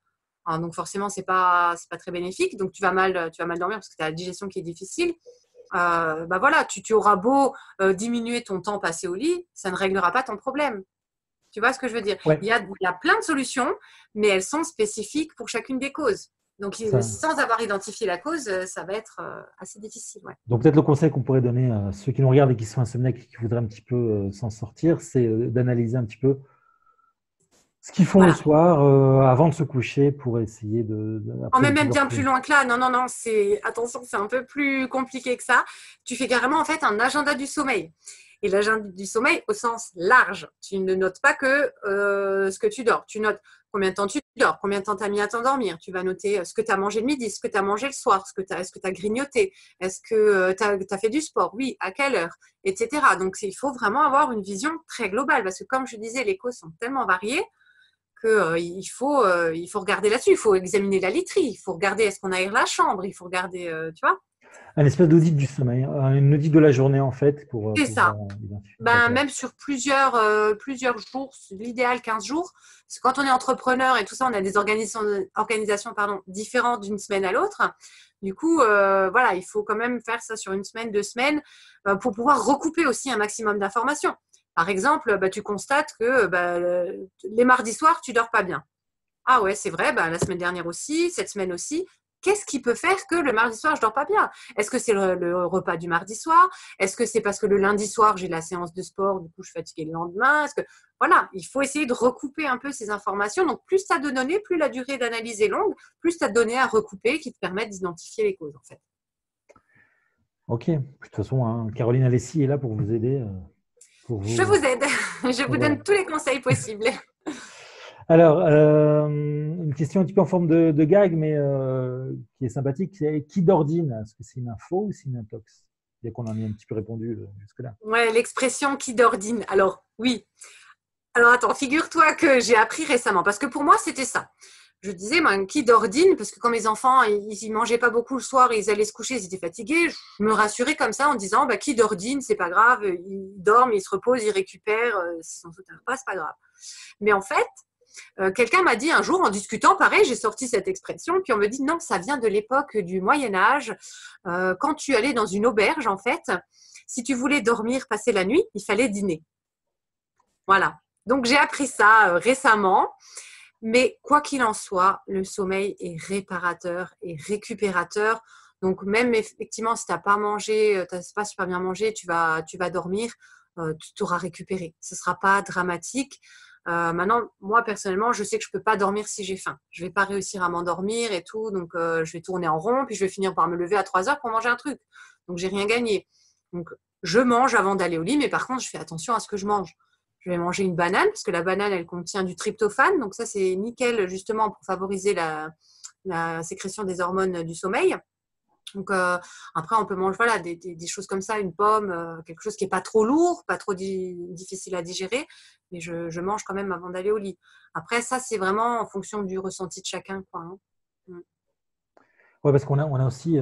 hein, donc forcément, c'est pas très bénéfique. Donc, tu vas mal dormir parce que tu as la digestion qui est difficile. Bah voilà, tu auras beau diminuer ton temps passé au lit, ça ne réglera pas ton problème. Tu vois ce que je veux dire? Ouais, Il y a plein de solutions, mais elles sont spécifiques pour chacune des causes. Donc, ça. sans avoir identifié la cause, ça va être assez difficile. Ouais. Donc peut-être le conseil qu'on pourrait donner à ceux qui nous regardent et qui sont insomniaques et qui voudraient un petit peu s'en sortir, c'est d'analyser un petit peu ce qu'ils font le Voilà. soir avant de se coucher pour essayer On après met de même pouvoir bien plus loin que là. Non, non, non, attention, c'est un peu plus compliqué que ça. Tu fais carrément en fait un agenda du sommeil. Et l'agenda du sommeil au sens large. Tu ne notes pas que ce que tu dors. Tu notes combien de temps tu dors, combien de temps tu as mis à t'endormir. Tu vas noter ce que tu as mangé le midi, ce que tu as mangé le soir, est-ce que tu as grignoté, est-ce que tu as fait du sport, oui, à quelle heure, etc. Donc, il faut vraiment avoir une vision très globale parce que comme je disais, les causes sont tellement variées que il faut regarder là-dessus. Il faut examiner la literie, il faut regarder est-ce qu'on aère la chambre, il faut regarder, tu vois. un espèce d'audit du sommeil, une audit de la journée en fait pour C'est pouvoir ça. identifier. Ben, D'accord. même sur plusieurs jours, l'idéal 15 jours. Parce que quand on est entrepreneur et tout ça, on a des organisations différentes d'une semaine à l'autre. Du coup, voilà, il faut quand même faire ça sur une semaine, 2 semaines, pour pouvoir recouper aussi un maximum d'informations. Par exemple, tu constates que les mardis soirs, tu dors pas bien. Ah ouais, c'est vrai, la semaine dernière aussi, cette semaine aussi. Qu'est-ce qui peut faire que le mardi soir, je dors pas bien? Est-ce que c'est le repas du mardi soir? Est-ce que c'est parce que le lundi soir, j'ai la séance de sport, du coup, je suis fatiguée le lendemain? Voilà, il faut essayer de recouper un peu ces informations. Donc, plus tu as de données, plus la durée d'analyse est longue, plus tu as de données à recouper qui te permettent d'identifier les causes, en fait. Ok. De toute façon, hein, Caroline Alessi est là pour vous aider, pour Je vous. vous aide. Je vous Voilà. donne tous les conseils possibles. Alors, une question un petit peu en forme de gag, mais qui est sympathique, c'est qui d'ordine? Est-ce que c'est une info ou c'est une intox? Bien qu'on en ait un petit peu répondu jusque-là. Ouais, l'expression qui d'ordine. Alors, oui. Alors, attends, figure-toi que j'ai appris récemment, parce que pour moi, c'était ça. Je disais, qui d'ordine, parce que quand mes enfants, ils mangeaient pas beaucoup le soir et ils allaient se coucher, ils étaient fatigués, je me rassurais comme ça en disant, qui d'ordine, c'est pas grave, ils dorment, ils se reposent, ils récupèrent, s'ils s'en souviennent pas, c'est pas grave. Mais en fait, quelqu'un m'a dit un jour, en discutant, pareil, j'ai sorti cette expression, puis on me dit, non, ça vient de l'époque du Moyen-Âge, quand tu allais dans une auberge, en fait, si tu voulais dormir, passer la nuit, il fallait dîner. Voilà. Donc, j'ai appris ça récemment. Mais quoi qu'il en soit, le sommeil est réparateur et récupérateur. Donc, même effectivement, si tu n'as pas mangé, tu n'as pas super bien mangé, tu vas dormir, tu t'auras récupéré. Ce ne sera pas dramatique. Maintenant, moi, personnellement, je sais que je ne peux pas dormir si j'ai faim. Je ne vais pas réussir à m'endormir et tout. Donc, je vais tourner en rond, puis je vais finir par me lever à 3 heures pour manger un truc. Donc, j'ai rien gagné. Donc, je mange avant d'aller au lit, mais par contre, je fais attention à ce que je mange. Je vais manger une banane, parce que la banane, elle contient du tryptophane. Donc ça, c'est nickel justement pour favoriser la sécrétion des hormones du sommeil. Donc après, on peut manger des choses comme ça, une pomme, quelque chose qui n'est pas trop lourd, pas trop difficile à digérer, mais je mange quand même avant d'aller au lit. Après, ça, c'est vraiment en fonction du ressenti de chacun, quoi, hein. Oui, parce qu'on a aussi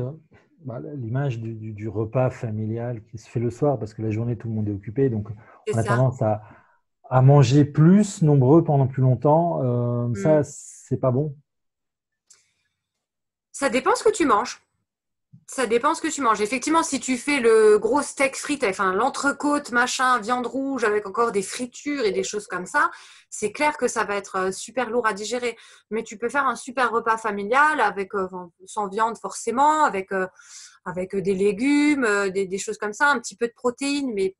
l'image du repas familial qui se fait le soir, parce que la journée, tout le monde est occupé. Donc, C'est on a ça. tendance à manger plus, nombreux pendant plus longtemps. Ça, Mm. c'est pas bon. Ça dépend ce que tu manges. Ça dépend ce que tu manges. Effectivement, si tu fais le gros steak frites, enfin l'entrecôte, machin, viande rouge avec encore des fritures et des choses comme ça, c'est clair que ça va être super lourd à digérer. Mais tu peux faire un super repas familial avec sans viande forcément, avec des légumes, des choses comme ça, un petit peu de protéines, mais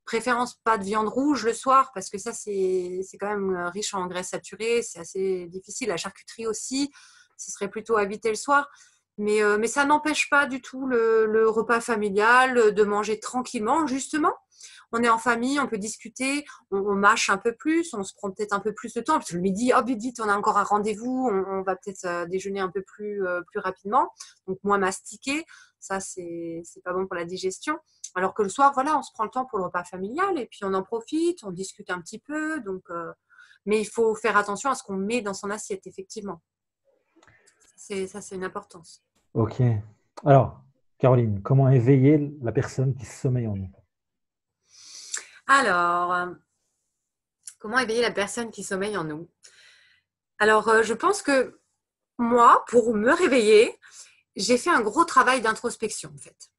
préférence pas de viande rouge le soir parce que ça c'est quand même riche en graisses saturées, c'est assez difficile. La charcuterie aussi, ce serait plutôt à éviter le soir. Mais ça n'empêche pas du tout le repas familial de manger tranquillement, justement. On est en famille, on peut discuter, on mâche un peu plus, on se prend peut-être un peu plus de temps. Parce que le midi, oh vite, on a encore un rendez-vous, on va peut-être déjeuner un peu plus rapidement, donc moins mastiquer. Ça, c'est pas bon pour la digestion. Alors que le soir, voilà, on se prend le temps pour le repas familial et puis on en profite, on discute un petit peu. Donc, Mais il faut faire attention à ce qu'on met dans son assiette, effectivement. Ça, c'est une importance. Ok. Alors, Caroline, comment éveiller la personne qui sommeille en nous? Alors, comment éveiller la personne qui sommeille en nous? Alors, je pense que moi, pour me réveiller, j'ai fait un gros travail d'introspection, en fait.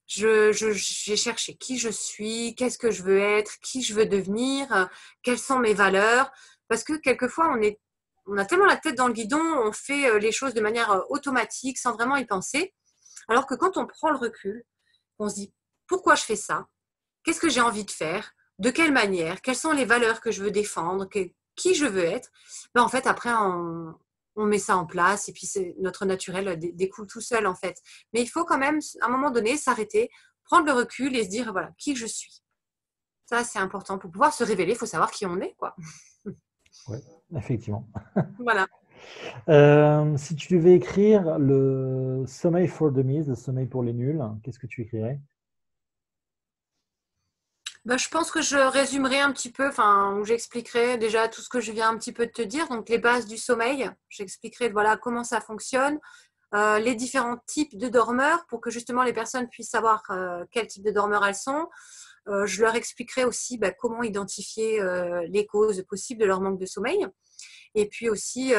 J'ai cherché qui je suis, qu'est-ce que je veux être, qui je veux devenir, quelles sont mes valeurs. Parce que quelquefois, on a tellement la tête dans le guidon, on fait les choses de manière automatique, sans vraiment y penser. Alors que quand on prend le recul, on se dit pourquoi je fais ça? Qu'est-ce que j'ai envie de faire? De quelle manière? Quelles sont les valeurs que je veux défendre? Qui je veux être? Ben, en fait, après, on met ça en place et puis notre naturel découle tout seul, en fait. Mais il faut quand même, à un moment donné, s'arrêter, prendre le recul et se dire, voilà, qui je suis. Ça, c'est important. Pour pouvoir se révéler, il faut savoir qui on est, quoi. Oui, effectivement. Voilà. Si tu devais écrire le sommeil for dummies, le sommeil pour les nuls, qu'est-ce que tu écrirais? Ben, je pense que je résumerai un petit peu, enfin, où j'expliquerai déjà tout ce que je viens un petit peu de te dire, donc les bases du sommeil. J'expliquerai voilà comment ça fonctionne, les différents types de dormeurs pour que justement les personnes puissent savoir quel type de dormeurs elles sont. Je leur expliquerai aussi comment identifier les causes possibles de leur manque de sommeil. Et puis aussi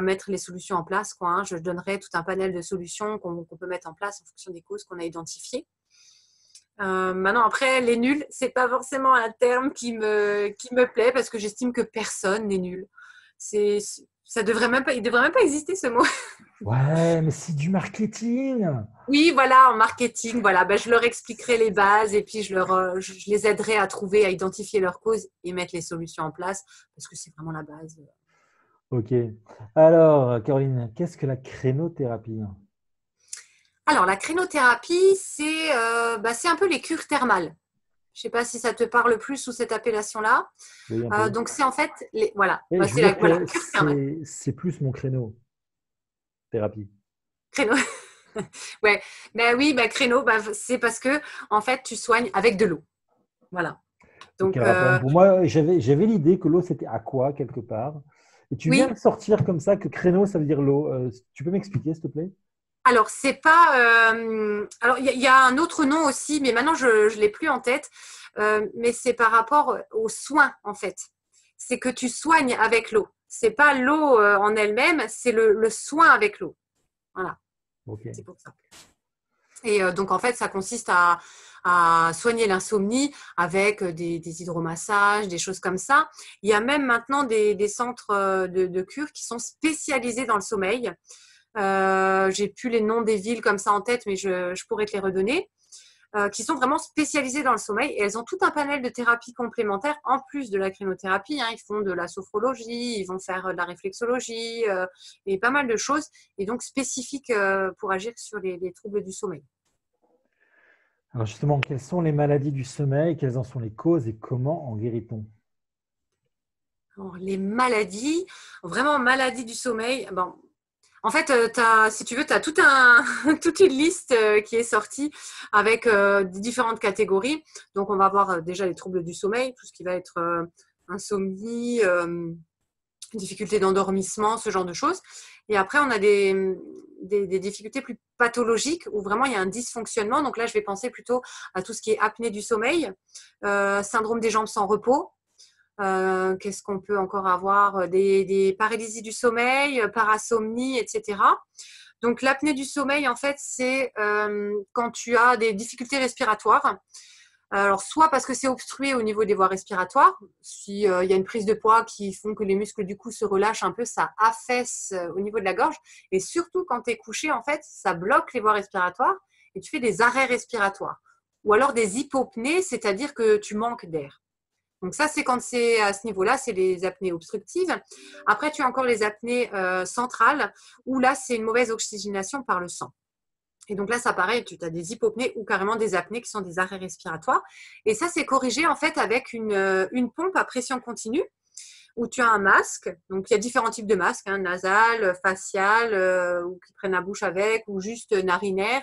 mettre les solutions en place, quoi, hein. Je donnerai tout un panel de solutions qu'on peut mettre en place en fonction des causes qu'on a identifiées. Maintenant, après, les nuls, c'est pas forcément un terme qui me plaît parce que j'estime que personne n'est nul. Il devrait même pas exister ce mot. Ouais, mais c'est du marketing. Oui, voilà, en marketing, voilà, je leur expliquerai les bases et puis je les aiderai à trouver, à identifier leurs causes et mettre les solutions en place parce que c'est vraiment la base. Ok. Alors, Caroline, qu'est-ce que la crénothérapie? Alors, la crénothérapie, c'est un peu les cures thermales. Je ne sais pas si ça te parle plus sous cette appellation-là. Oui, un peu. Donc, c'est en fait, voilà. Je veux dire que Cure thermale. c'est plus mon créneau, thérapie. Créneau. Ouais. Oui, créneau, c'est parce que, en fait, tu soignes avec de l'eau. Voilà. Donc, Pour moi, j'avais l'idée que l'eau, c'était aqua, quelque part. Et tu viens oui. de sortir comme ça que créneau, ça veut dire l'eau. Tu peux m'expliquer, s'il te plaît? Alors, c'est pas. Alors, il y a un autre nom aussi, mais maintenant, je ne l'ai plus en tête. Mais c'est par rapport aux soins, en fait. C'est que tu soignes avec l'eau. C'est pas l'eau en elle-même, c'est le soin avec l'eau. Voilà. Ok. C'est pour ça. Et donc, en fait, ça consiste à soigner l'insomnie avec des hydromassages, des choses comme ça. Il y a même maintenant des centres de cure qui sont spécialisés dans le sommeil. J'ai plus les noms des villes comme ça en tête, mais je pourrais te les redonner, qui sont vraiment spécialisées dans le sommeil et elles ont tout un panel de thérapies complémentaires en plus de la crénothérapie, hein. Ils font de la sophrologie, ils vont faire de la réflexologie et pas mal de choses et donc spécifiques pour agir sur les troubles du sommeil. Alors justement, quelles sont les maladies du sommeil? Quelles en sont les causes et comment en guérit-on? Alors, les maladies, vraiment maladies du sommeil, bon, en fait, si tu veux, tu as toute une liste qui est sortie avec différentes catégories. Donc, on va voir déjà les troubles du sommeil, tout ce qui va être insomnie, difficultés d'endormissement, ce genre de choses. Et après, on a des difficultés plus pathologiques où vraiment il y a un dysfonctionnement. Donc là, je vais penser plutôt à tout ce qui est apnée du sommeil, syndrome des jambes sans repos. Qu'est-ce qu'on peut encore avoir? Des paralysies du sommeil, parasomnie, etc. Donc, l'apnée du sommeil, en fait, c'est quand tu as des difficultés respiratoires. Alors, soit parce que c'est obstrué au niveau des voies respiratoires, s'il y a une prise de poids qui font que les muscles du cou se relâchent un peu, ça affaisse au niveau de la gorge. Et surtout, quand tu es couché, en fait, ça bloque les voies respiratoires et tu fais des arrêts respiratoires. Ou alors des hypopnées, c'est-à-dire que tu manques d'air. Donc ça, c'est quand c'est à ce niveau-là, c'est les apnées obstructives. Après, tu as encore les apnées centrales, où là, c'est une mauvaise oxygénation par le sang. Et donc là, ça pareil, tu as des hypopnées ou carrément des apnées qui sont des arrêts respiratoires. Et ça, c'est corrigé en fait avec une pompe à pression continue, où tu as un masque. Donc, il y a différents types de masques, hein, nasal, facial, ou qui prennent la bouche avec, ou juste narinaire,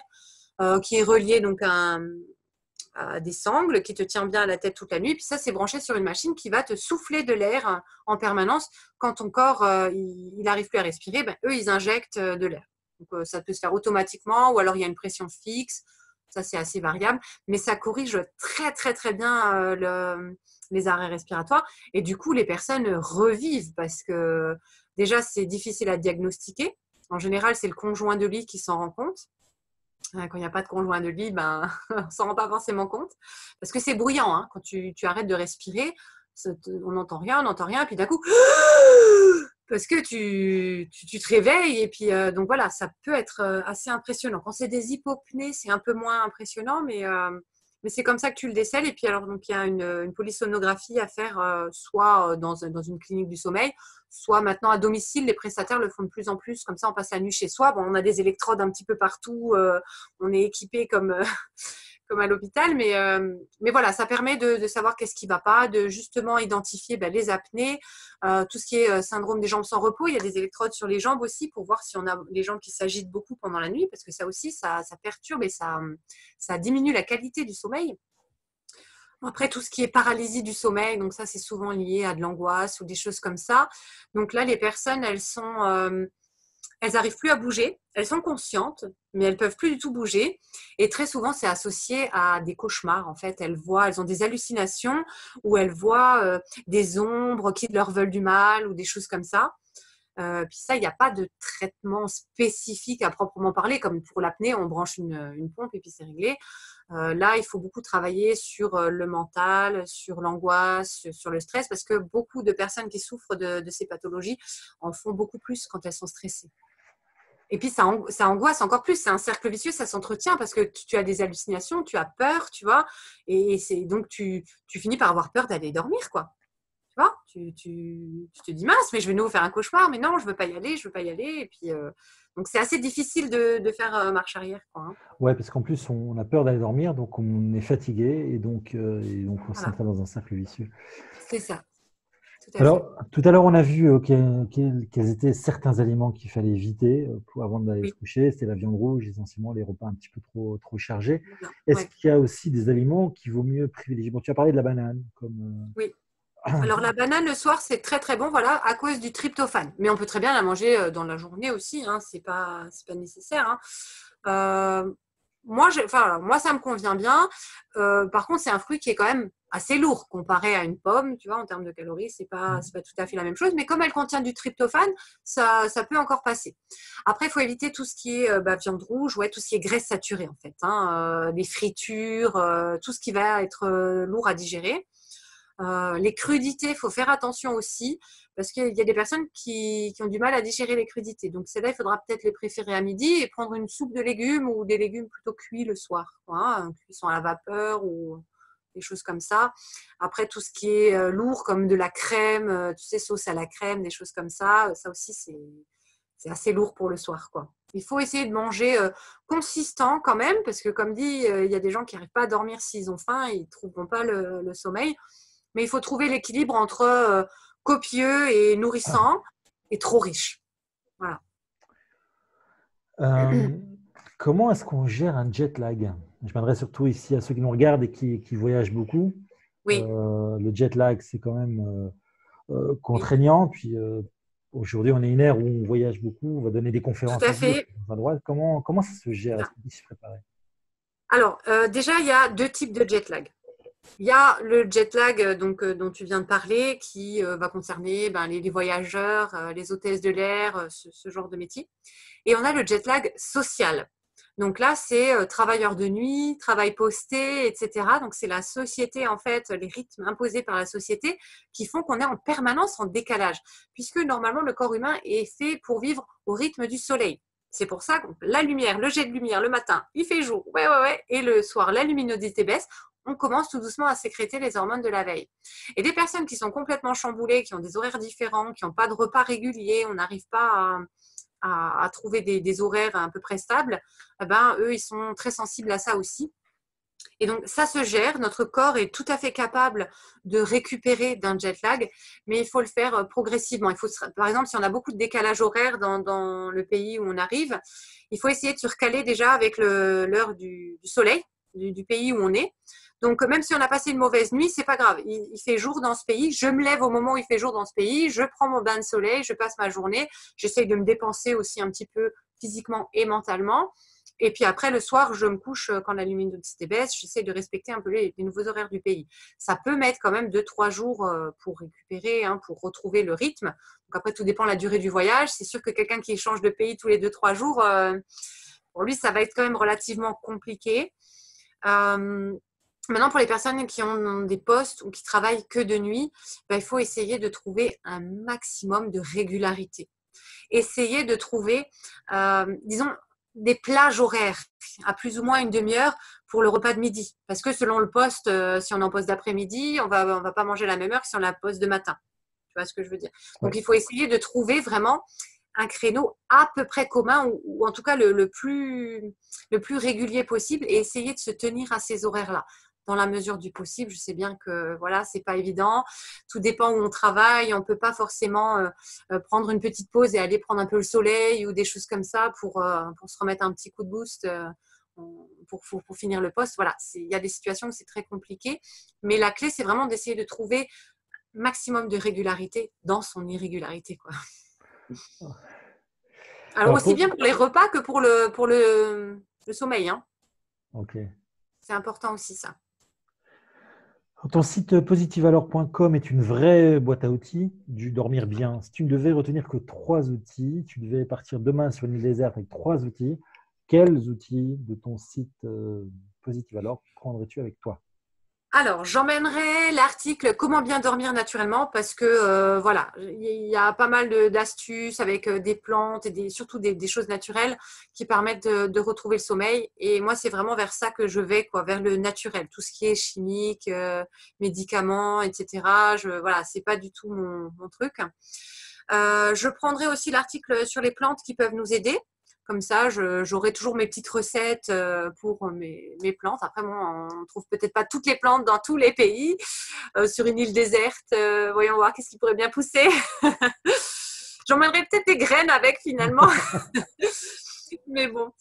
qui est relié donc à des sangles qui te tient bien à la tête toute la nuit. Puis ça, c'est branché sur une machine qui va te souffler de l'air en permanence. Quand ton corps il n'arrive plus à respirer, eux, ils injectent de l'air. Donc, ça peut se faire automatiquement ou alors il y a une pression fixe. Ça, c'est assez variable. Mais ça corrige très, très, très bien les arrêts respiratoires. Et du coup, les personnes revivent parce que déjà, c'est difficile à diagnostiquer. En général, c'est le conjoint de lit qui s'en rend compte. Quand il n'y a pas de conjoint de lit, on ne s'en rend pas forcément compte. Parce que c'est bruyant. Hein. Quand tu arrêtes de respirer, on n'entend rien, et puis d'un coup, parce que tu te réveilles. Et puis, donc voilà, ça peut être assez impressionnant. Quand c'est des hypopnées, c'est un peu moins impressionnant, mais c'est comme ça que tu le décèles. Et puis, alors, donc, il y a une polysonographie à faire soit dans une clinique du sommeil, soit maintenant à domicile. Les prestataires le font de plus en plus. Comme ça, on passe la nuit chez soi. Bon, on a des électrodes un petit peu partout. On est équipé comme à l'hôpital. Mais voilà, ça permet de savoir qu'est-ce qui ne va pas, de justement identifier les apnées, tout ce qui est syndrome des jambes sans repos. Il y a des électrodes sur les jambes aussi pour voir si on a les jambes qui s'agitent beaucoup pendant la nuit, parce que ça aussi, ça perturbe et ça diminue la qualité du sommeil. Après, tout ce qui est paralysie du sommeil, donc ça, c'est souvent lié à de l'angoisse ou des choses comme ça. Donc là, les personnes, elles n'arrivent plus à bouger, elles sont conscientes, mais elles ne peuvent plus du tout bouger. Et très souvent, c'est associé à des cauchemars. En fait, elles ont des hallucinations où elles voient des ombres qui leur veulent du mal ou des choses comme ça. Puis ça, il n'y a pas de traitement spécifique à proprement parler. Comme pour l'apnée, on branche une pompe et puis c'est réglé. Là, il faut beaucoup travailler sur le mental, sur l'angoisse, sur le stress, parce que beaucoup de personnes qui souffrent de ces pathologies en font beaucoup plus quand elles sont stressées. Et puis, ça angoisse encore plus. C'est un cercle vicieux, ça s'entretient parce que tu as des hallucinations, tu as peur, tu vois. Et donc, tu finis par avoir peur d'aller dormir, quoi. Tu vois, tu te dis, mince, mais je vais nous faire un cauchemar. Mais non, je ne veux pas y aller, Et puis, donc, c'est assez difficile de faire marche arrière, quoi. Hein. Ouais, parce qu'en plus, on a peur d'aller dormir, donc on est fatigué et donc on s'entraîne dans un cercle vicieux. C'est ça. Alors, tout à l'heure, on a vu quels étaient certains aliments qu'il fallait éviter avant d'aller se coucher. C'était la viande rouge, essentiellement les repas un petit peu trop chargés. Est-ce qu'il y a aussi des aliments qu'il vaut mieux privilégier? Bon, tu as parlé de la banane. Oui. Alors, la banane, le soir, c'est très, très bon, voilà, à cause du tryptophane. Mais on peut très bien la manger dans la journée aussi, hein, c'est pas nécessaire. Hein. Moi, ça me convient bien. Par contre, c'est un fruit qui est quand même assez lourd comparé à une pomme, tu vois, en termes de calories, c'est pas tout à fait la même chose. Mais comme elle contient du tryptophane, ça peut encore passer. Après, il faut éviter tout ce qui est viande rouge, tout ce qui est graisse saturée, en fait. Hein, les fritures, tout ce qui va être lourd à digérer. Les crudités, il faut faire attention aussi parce qu'il y a des personnes qui ont du mal à digérer les crudités. Donc, celles-là, il faudra peut-être les préférer à midi et prendre une soupe de légumes ou des légumes plutôt cuits le soir. Hein, cuisson à la vapeur ou des choses comme ça. Après, tout ce qui est lourd comme de la crème, tu sais, sauce à la crème, des choses comme ça, ça aussi, c'est assez lourd pour le soir, quoi. Il faut essayer de manger consistant quand même parce que, comme dit, il y a des gens qui n'arrivent pas à dormir s'ils ont faim, ils ne trouveront pas le sommeil. Mais il faut trouver l'équilibre entre copieux et nourrissant et trop riche. Voilà. Comment est-ce qu'on gère un jet lag? Je m'adresse surtout ici à ceux qui nous regardent et qui voyagent beaucoup. Oui. Le jet lag, c'est quand même contraignant. Oui. Puis aujourd'hui, on est une ère où on voyage beaucoup. On va donner des conférences Tout à fait. à droite. Comment ça se gère? Est-ce qu'on peut s'y préparer? Alors, déjà, il y a deux types de jet lag. Il y a le jet lag dont tu viens de parler qui va concerner les voyageurs, les hôtesses de l'air, ce genre de métier. Et on a le jet lag social. Donc là, c'est travailleurs de nuit, travail posté, etc. Donc c'est la société, en fait, les rythmes imposés par la société qui font qu'on est en permanence en décalage. Puisque normalement, le corps humain est fait pour vivre au rythme du soleil. C'est pour ça que la lumière, le jet de lumière, le matin, il fait jour, et le soir, la luminosité baisse. On commence tout doucement à sécréter les hormones de la veille. Et des personnes qui sont complètement chamboulées, qui ont des horaires différents, qui n'ont pas de repas réguliers, on n'arrive pas à trouver des horaires à peu près stables, eux, ils sont très sensibles à ça aussi. Et donc, ça se gère. Notre corps est tout à fait capable de récupérer d'un jet lag, mais il faut le faire progressivement. Par exemple, si on a beaucoup de décalage horaire dans le pays où on arrive, il faut essayer de se recaler déjà avec l'heure du soleil. du pays où on est. Donc, même si on a passé une mauvaise nuit, c'est pas grave. Il fait jour dans ce pays. Je me lève au moment où il fait jour dans ce pays. Je prends mon bain de soleil. Je passe ma journée. J'essaye de me dépenser aussi un petit peu physiquement et mentalement. Et puis après, le soir, je me couche quand la luminosité baisse. J'essaie de respecter un peu les nouveaux horaires du pays. Ça peut mettre quand même 2-3 jours pour récupérer, pour retrouver le rythme. Donc après, tout dépend de la durée du voyage. C'est sûr que quelqu'un qui change de pays tous les 2-3 jours, pour lui, ça va être quand même relativement compliqué. Maintenant, pour les personnes qui ont des postes ou qui travaillent que de nuit, il faut essayer de trouver un maximum de régularité. Essayer de trouver, disons, des plages horaires à plus ou moins une demi-heure pour le repas de midi. Parce que selon le poste, si on est en poste d'après-midi, on va pas manger à la même heure que si on est en poste de matin. Tu vois ce que je veux dire? Donc, il faut essayer de trouver vraiment un créneau à peu près commun ou en tout cas le plus régulier possible et essayer de se tenir à ces horaires-là. Dans la mesure du possible, je sais bien que voilà, c'est pas évident. Tout dépend où on travaille. On peut pas forcément prendre une petite pause et aller prendre un peu le soleil ou des choses comme ça pour se remettre un petit coup de boost pour finir le poste. Voilà, il y a des situations où c'est très compliqué. Mais la clé, c'est vraiment d'essayer de trouver maximum de régularité dans son irrégularité, quoi. Alors aussi bien pour les repas que pour le sommeil. Ok. C'est important aussi ça. Ton site positivealors.com est une vraie boîte à outils du dormir bien. Si tu ne devais retenir que 3 outils, tu devais partir demain sur une île déserte avec 3 outils, quels outils de ton site Positive Alors prendrais-tu avec toi? Alors, j'emmènerai l'article Comment bien dormir naturellement parce que voilà, il y a pas mal d'astuces avec des plantes et surtout des choses naturelles qui permettent de retrouver le sommeil. Et moi, c'est vraiment vers ça que je vais, quoi, vers le naturel. Tout ce qui est chimique, médicaments, etc. Voilà, c'est pas du tout mon truc. Je prendrai aussi l'article sur les plantes qui peuvent nous aider. Comme ça, j'aurai toujours mes petites recettes pour mes plantes. Après, bon, on ne trouve peut-être pas toutes les plantes dans tous les pays. Sur une île déserte, voyons voir qu'est-ce qui pourrait bien pousser. J'emmènerai peut-être des graines avec finalement. Mais bon.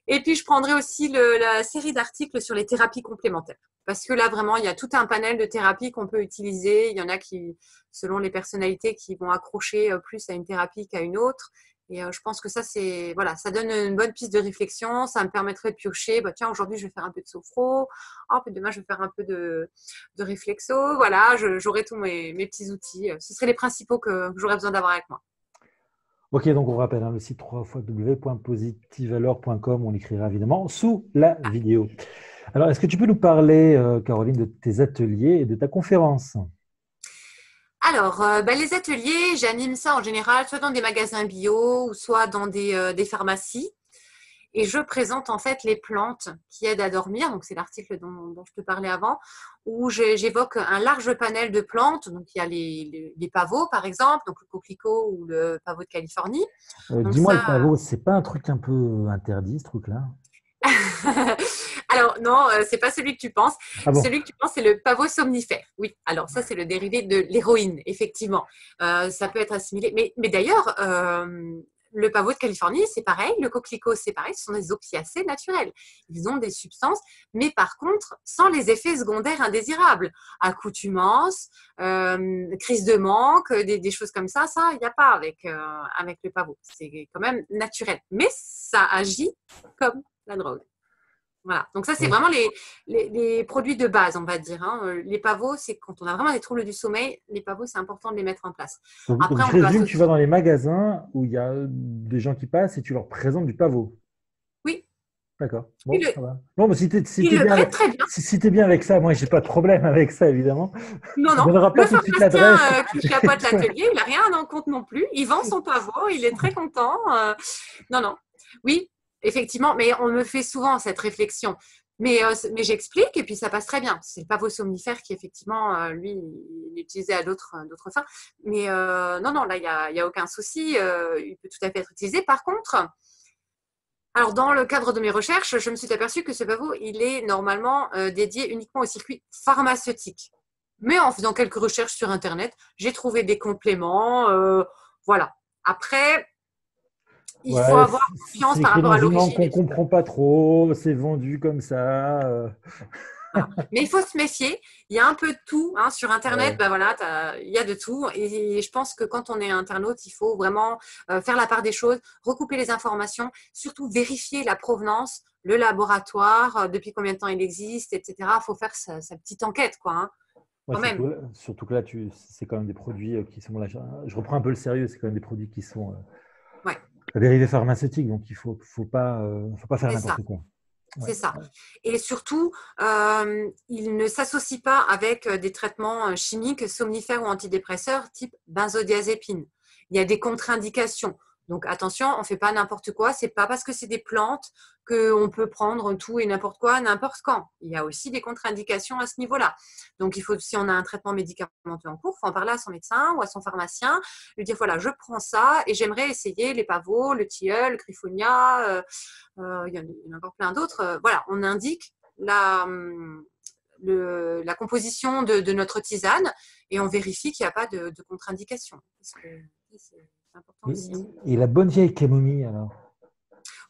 Et puis, je prendrai aussi la série d'articles sur les thérapies complémentaires. Parce que là, vraiment, il y a tout un panel de thérapies qu'on peut utiliser. Il y en a qui, selon les personnalités, qui vont accrocher plus à une thérapie qu'à une autre. Et je pense que ça, voilà, ça donne une bonne piste de réflexion. Ça me permettrait de piocher. Tiens, aujourd'hui, je vais faire un peu de sophro. Puis demain, je vais faire un peu de réflexo. Voilà, j'aurai tous mes petits outils. Ce seraient les principaux que j'aurais besoin d'avoir avec moi. Ok, donc on rappelle le site www.positivealors.com. On l'écrira évidemment sous la vidéo. Alors, est-ce que tu peux nous parler, Caroline, de tes ateliers et de ta conférence? Alors, les ateliers, j'anime ça en général soit dans des magasins bio ou soit dans des pharmacies. Et je présente en fait les plantes qui aident à dormir. Donc, c'est l'article dont je te parlais avant, où j'évoque un large panel de plantes. Donc, il y a les pavots, par exemple, donc le coquelicot ou le pavot de Californie. Dis-moi, le pavot, c'est pas un truc un peu interdit, ce truc-là? Alors non, c'est pas celui que tu penses. Ah bon? Celui que tu penses, c'est le pavot somnifère. Oui, alors ça, c'est le dérivé de l'héroïne, effectivement. Ça peut être assimilé. Mais d'ailleurs, le pavot de Californie, c'est pareil. Le coquelicot, c'est pareil. Ce sont des opiacés naturels. Ils ont des substances, mais par contre, sans les effets secondaires indésirables. Accoutumance, crise de manque, des choses comme ça. Ça, il n'y a pas avec le pavot. C'est quand même naturel. Mais ça agit comme la drogue. Voilà. Donc ça, c'est vraiment les produits de base, on va dire. Les pavots, c'est quand on a vraiment des troubles du sommeil, les pavots, c'est important de les mettre en place. Donc, après, je résume, tu vas dans les magasins où il y a des gens qui passent et tu leur présentes du pavot. Oui. D'accord. Bon, ça va. Non, mais si tu es bien avec ça, moi, j'ai pas de problème avec ça, évidemment. Non, non. Le pharmacien qui chapeaute l'atelier, il n'a rien à en compte non plus. Il vend son pavot, il est très content. Non. Oui. Effectivement, mais on me fait souvent cette réflexion. Mais j'explique et puis ça passe très bien. C'est le pavot somnifère qui, effectivement, lui, il est utilisé à d'autres fins. Mais non, là, il n'y a aucun souci. Il peut tout à fait être utilisé. Par contre, alors dans le cadre de mes recherches, je me suis aperçue que ce pavot, il est normalement dédié uniquement au circuit pharmaceutique. Mais en faisant quelques recherches sur Internet, j'ai trouvé des compléments. Voilà. Après… il faut Ouais, avoir confiance c'est par écrit rapport dans à une langue l'origine qu'on et tout. comprend pas trop, c'est vendu comme ça. Voilà. Mais il faut se méfier. Il y a un peu de tout hein, sur Internet. Ouais. Ben voilà, il y a de tout. Et je pense que quand on est internaute, il faut vraiment faire la part des choses, recouper les informations, surtout vérifier la provenance, le laboratoire, depuis combien de temps il existe, etc. Il faut faire sa petite enquête, quoi, hein, Ouais, quand même. surtout que là, c'est quand même des produits qui sont. Là, je reprends un peu le sérieux, c'est quand même des produits qui sont Ouais, dérivés pharmaceutiques, donc il faut pas faire c'est ça. n'importe quoi. Ouais. C'est ça. Et surtout, il ne s'associe pas avec des traitements chimiques, somnifères ou antidépresseurs type benzodiazépine. Il y a des contre-indications. Donc attention, on ne fait pas n'importe quoi. C'est pas parce que c'est des plantes qu'on peut prendre tout et n'importe quoi, n'importe quand. Il y a aussi des contre-indications à ce niveau-là. Donc il faut, si on a un traitement médicamenteux en cours, il faut en parler à son médecin ou à son pharmacien, lui dire voilà, je prends ça et j'aimerais essayer les pavots, le tilleul, le griffonia. Il y en a encore plein d'autres. Voilà, on indique la composition de notre tisane et on vérifie qu'il n'y a pas de contre-indication. Parce que c'est important Et, aussi. et la bonne vieille camomille, alors?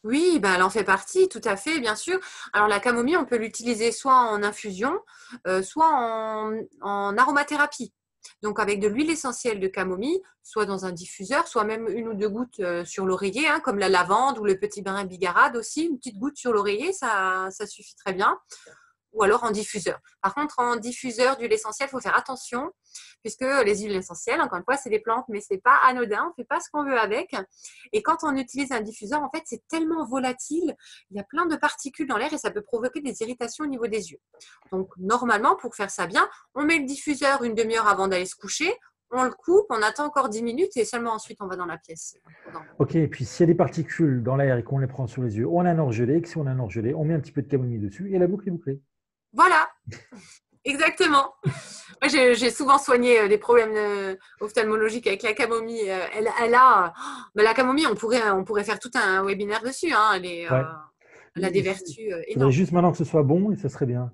Oui, ben, elle en fait partie, tout à fait, bien sûr. Alors la camomille, on peut l'utiliser soit en infusion, soit en aromathérapie. Donc avec de l'huile essentielle de camomille, soit dans un diffuseur, soit même une ou deux gouttes sur l'oreiller, hein, comme la lavande ou le petit brin bigarade aussi, une petite goutte sur l'oreiller, ça suffit très bien. Ou alors en diffuseur. Par contre, en diffuseur d'huile essentielle, il faut faire attention, puisque les huiles essentielles, encore une fois, c'est des plantes, mais ce n'est pas anodin, on ne fait pas ce qu'on veut avec. Et quand on utilise un diffuseur, en fait, c'est tellement volatile, il y a plein de particules dans l'air et ça peut provoquer des irritations au niveau des yeux. Donc, normalement, pour faire ça bien, on met le diffuseur une demi-heure avant d'aller se coucher, on le coupe, on attend encore 10 minutes et seulement ensuite on va dans la pièce. Ok, et puis s'il y a des particules dans l'air et qu'on les prend sur les yeux, on a un orgelé, que si on a un orgelé, on met un petit peu de camomille dessus et la boucle est bouclée. Voilà, exactement. Moi, j'ai souvent soigné des problèmes ophtalmologiques avec la camomille. La camomille, on pourrait faire tout un webinaire dessus, hein. Ouais. Elle a des Il vertus faudrait énormes. juste maintenant que ce soit bon et ça serait bien.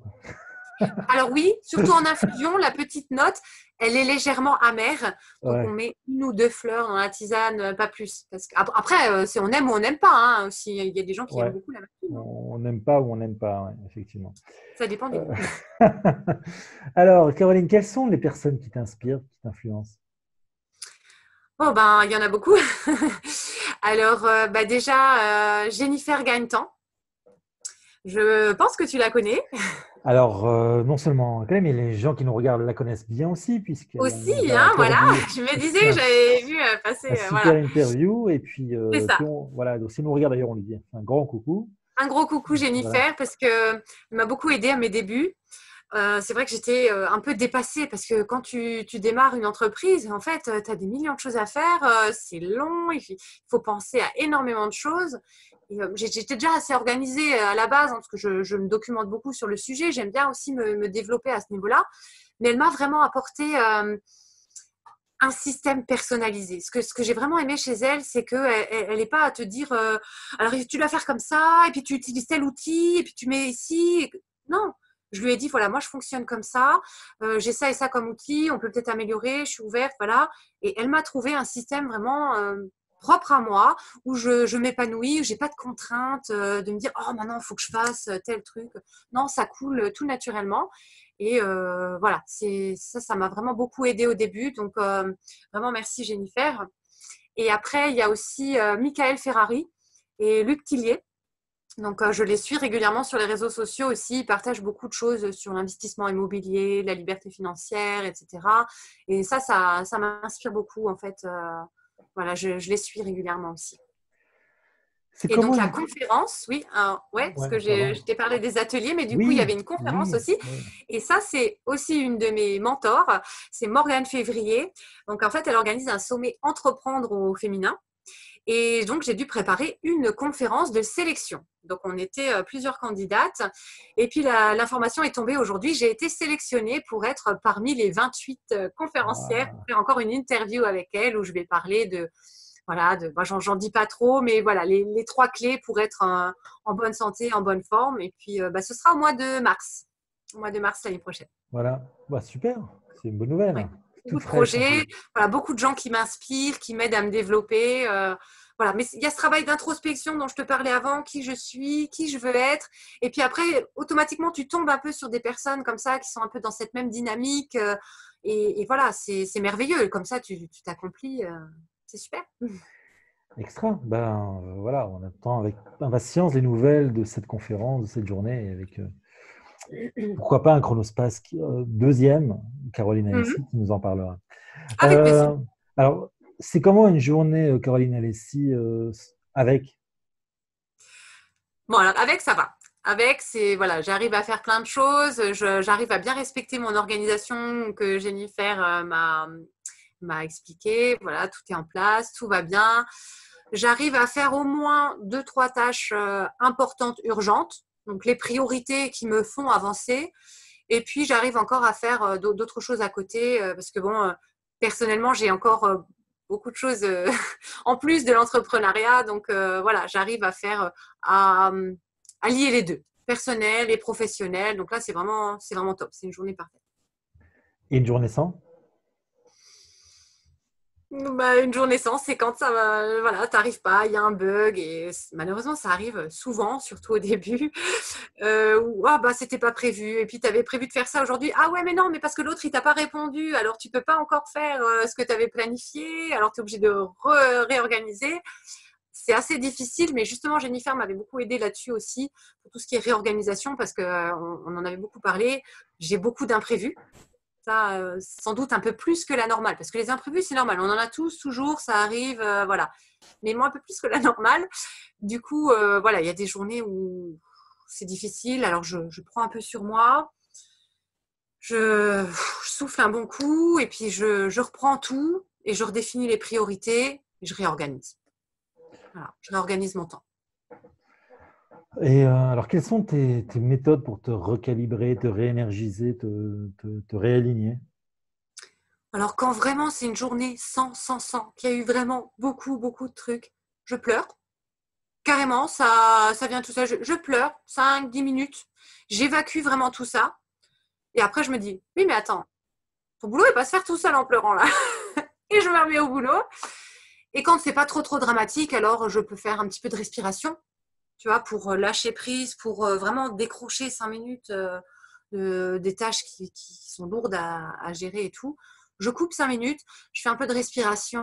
Alors oui, surtout en infusion, la petite note, elle est légèrement amère. Donc on Ouais. met une ou deux fleurs dans la tisane, pas plus. Parce qu'après, c'est on aime ou on n'aime pas, hein, aussi. Il y a des gens qui aiment Ouais. beaucoup la amertume, hein. On n'aime pas ou on n'aime pas, ouais, effectivement. Ça dépend des Euh, goûts. Alors, Caroline, quelles sont les personnes qui t'inspirent, qui t'influencent? Bon, ben, il y en a beaucoup. Alors, déjà, Jennifer Gaëtan. Je pense que tu la connais Alors, non seulement elle, mais les gens qui nous regardent la connaissent bien aussi, puisqu'elle aussi, nous a hein, voilà. accordé Je me aussi disais, j'avais vu passer, un super voilà. interview. Et puis, C'est ça. voilà, donc si nous regarde d'ailleurs, on lui dit un grand coucou. Un gros coucou, Voilà. Jennifer, parce qu'elle m'a beaucoup aidée à mes débuts. C'est vrai que j'étais un peu dépassée parce que quand tu démarres une entreprise, en fait, tu as des millions de choses à faire. C'est long, il faut penser à énormément de choses. J'étais déjà assez organisée à la base, hein, parce que je me documente beaucoup sur le sujet. J'aime bien aussi me développer à ce niveau-là. Mais elle m'a vraiment apporté un système personnalisé. Ce que j'ai vraiment aimé chez elle, c'est qu'elle n'est pas à te dire alors tu dois faire comme ça, et puis tu utilises tel outil, et puis tu mets ici. Non, je lui ai dit voilà, moi je fonctionne comme ça, j'ai ça et ça comme outil, on peut peut-être améliorer, je suis ouverte, voilà. Et elle m'a trouvé un système vraiment propre à moi, où je m'épanouis, où j'ai pas de contraintes de me dire oh maintenant il faut que je fasse tel truc. Non, ça coule tout naturellement. Et voilà, ça m'a vraiment beaucoup aidé au début. Donc, vraiment, merci Jennifer. Et après, il y a aussi Michael Ferrari et Luc Tillier. Donc, je les suis régulièrement sur les réseaux sociaux aussi. Ils partagent beaucoup de choses sur l'investissement immobilier, la liberté financière, etc. Et ça m'inspire beaucoup, en fait. Voilà, je les suis régulièrement aussi. C'est Et donc comment la conférence, oui, ouais, parce Ouais, que pardon. je t'ai parlé des ateliers, mais du coup, il y avait Oui, une conférence oui, aussi. oui. Et ça, c'est aussi une de mes mentors, c'est Morgane Février. Donc en fait, elle organise un sommet Entreprendre au féminin. Et donc, j'ai dû préparer une conférence de sélection. Donc, on était plusieurs candidates. Et puis, l'information est tombée aujourd'hui. J'ai été sélectionnée pour être parmi les 28 conférencières, Ah, pour faire encore une interview avec elle où je vais parler de voilà, moi, j'en dis pas trop, mais voilà, les trois clés pour être en bonne santé, en bonne forme. Et puis, ce sera au mois de mars l'année prochaine. voilà. Bah, super, c'est une bonne nouvelle. Ouais. Beaucoup Toute de fraîche en projets, plus. voilà, beaucoup de gens qui m'inspirent, qui m'aident à me développer. voilà. Mais il y a ce travail d'introspection dont je te parlais avant, qui je suis, qui je veux être. Et puis après, automatiquement, tu tombes un peu sur des personnes comme ça qui sont un peu dans cette même dynamique. Et voilà, c'est merveilleux. Comme ça, tu t'accomplis. C'est super. Extra. Voilà, on attend avec impatience les nouvelles de cette conférence, de cette journée, avec pourquoi pas un chronospace deuxième, Caroline Alessi qui nous en parlera. Avec plaisir. Alors, c'est comment une journée, Caroline Alessi, avec? Bon, alors avec, ça va. Avec, c'est voilà, j'arrive à faire plein de choses. J'arrive à bien respecter mon organisation que Jennifer m'a expliqué. Voilà, tout est en place, tout va bien. J'arrive à faire au moins 2-3 tâches importantes, urgentes. Donc, les priorités qui me font avancer. Et puis, j'arrive encore à faire d'autres choses à côté parce que, bon, personnellement, j'ai encore beaucoup de choses en plus de l'entrepreneuriat. Donc, voilà, j'arrive à faire, à lier les deux, personnel et professionnel. Donc là, c'est vraiment top. C'est une journée parfaite. Et une journée sans? Une journée sans, c'est quand ça va, voilà, t'arrives pas, il y a un bug et malheureusement ça arrive souvent, surtout au début, où c'était pas prévu et puis tu avais prévu de faire ça aujourd'hui. Ah ouais mais non, mais parce que l'autre il t'a pas répondu, alors tu peux pas encore faire ce que tu avais planifié, alors tu es obligé de réorganiser. C'est assez difficile, mais justement Jennifer m'avait beaucoup aidé là-dessus aussi pour tout ce qui est réorganisation parce qu'on en avait beaucoup parlé. J'ai beaucoup d'imprévus. Ça, sans doute un peu plus que la normale, parce que les imprévus, c'est normal. On en a tous, toujours, ça arrive, voilà. Mais moi, un peu plus que la normale. Du coup, voilà, il y a des journées où c'est difficile. Alors, je prends un peu sur moi. Je souffle un bon coup et puis je reprends tout et je redéfinis les priorités et je réorganise. Voilà, je réorganise mon temps. Et alors, quelles sont tes méthodes pour te recalibrer, te réénergiser, te réaligner? Alors, quand vraiment c'est une journée sans, qu'il y a eu vraiment beaucoup de trucs, je pleure. Carrément, ça vient tout ça. Je pleure 5-10 minutes. J'évacue vraiment tout ça. Et après, je me dis, oui, mais attends, ton boulot, il va se faire tout seul en pleurant là. Et je me remets au boulot. Et quand c'est pas trop dramatique, alors je peux faire un petit peu de respiration, tu vois, pour lâcher prise, pour vraiment décrocher 5 minutes des tâches qui sont lourdes à gérer et tout. Je coupe 5 minutes, je fais un peu de respiration,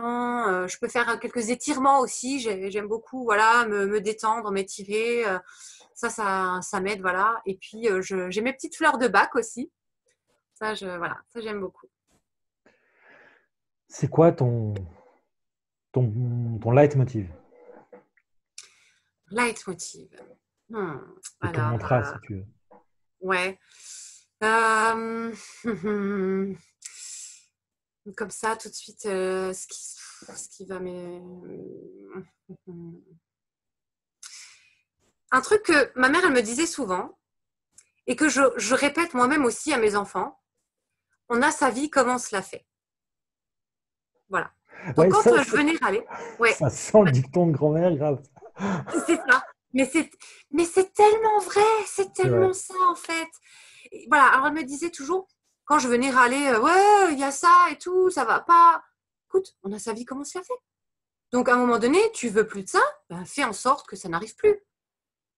je peux faire quelques étirements aussi, j'aime beaucoup, voilà, me détendre, m'étirer, ça m'aide, voilà. Et puis, j'ai mes petites fleurs de bac aussi, voilà, ça j'aime beaucoup. C'est quoi ton leitmotiv? Leitmotiv. Et ton mantra, si tu veux. Ouais. Comme ça, tout de suite, ce qui va Un truc que ma mère, elle me disait souvent et que je répète moi-même aussi à mes enfants, on a sa vie comme on se la fait. Voilà. Donc, Ouais, quand je venais râler... Ouais. Ça sent le dicton de grand-mère, grave. C'est ça. Mais c'est tellement vrai, c'est tellement ça en fait. Et voilà, alors elle me disait toujours, quand je venais râler, ouais, il y a ça et tout, ça va pas. Écoute, on a sa vie comme on se la fait. Donc à un moment donné, tu veux plus de ça, ben, fais en sorte que ça n'arrive plus.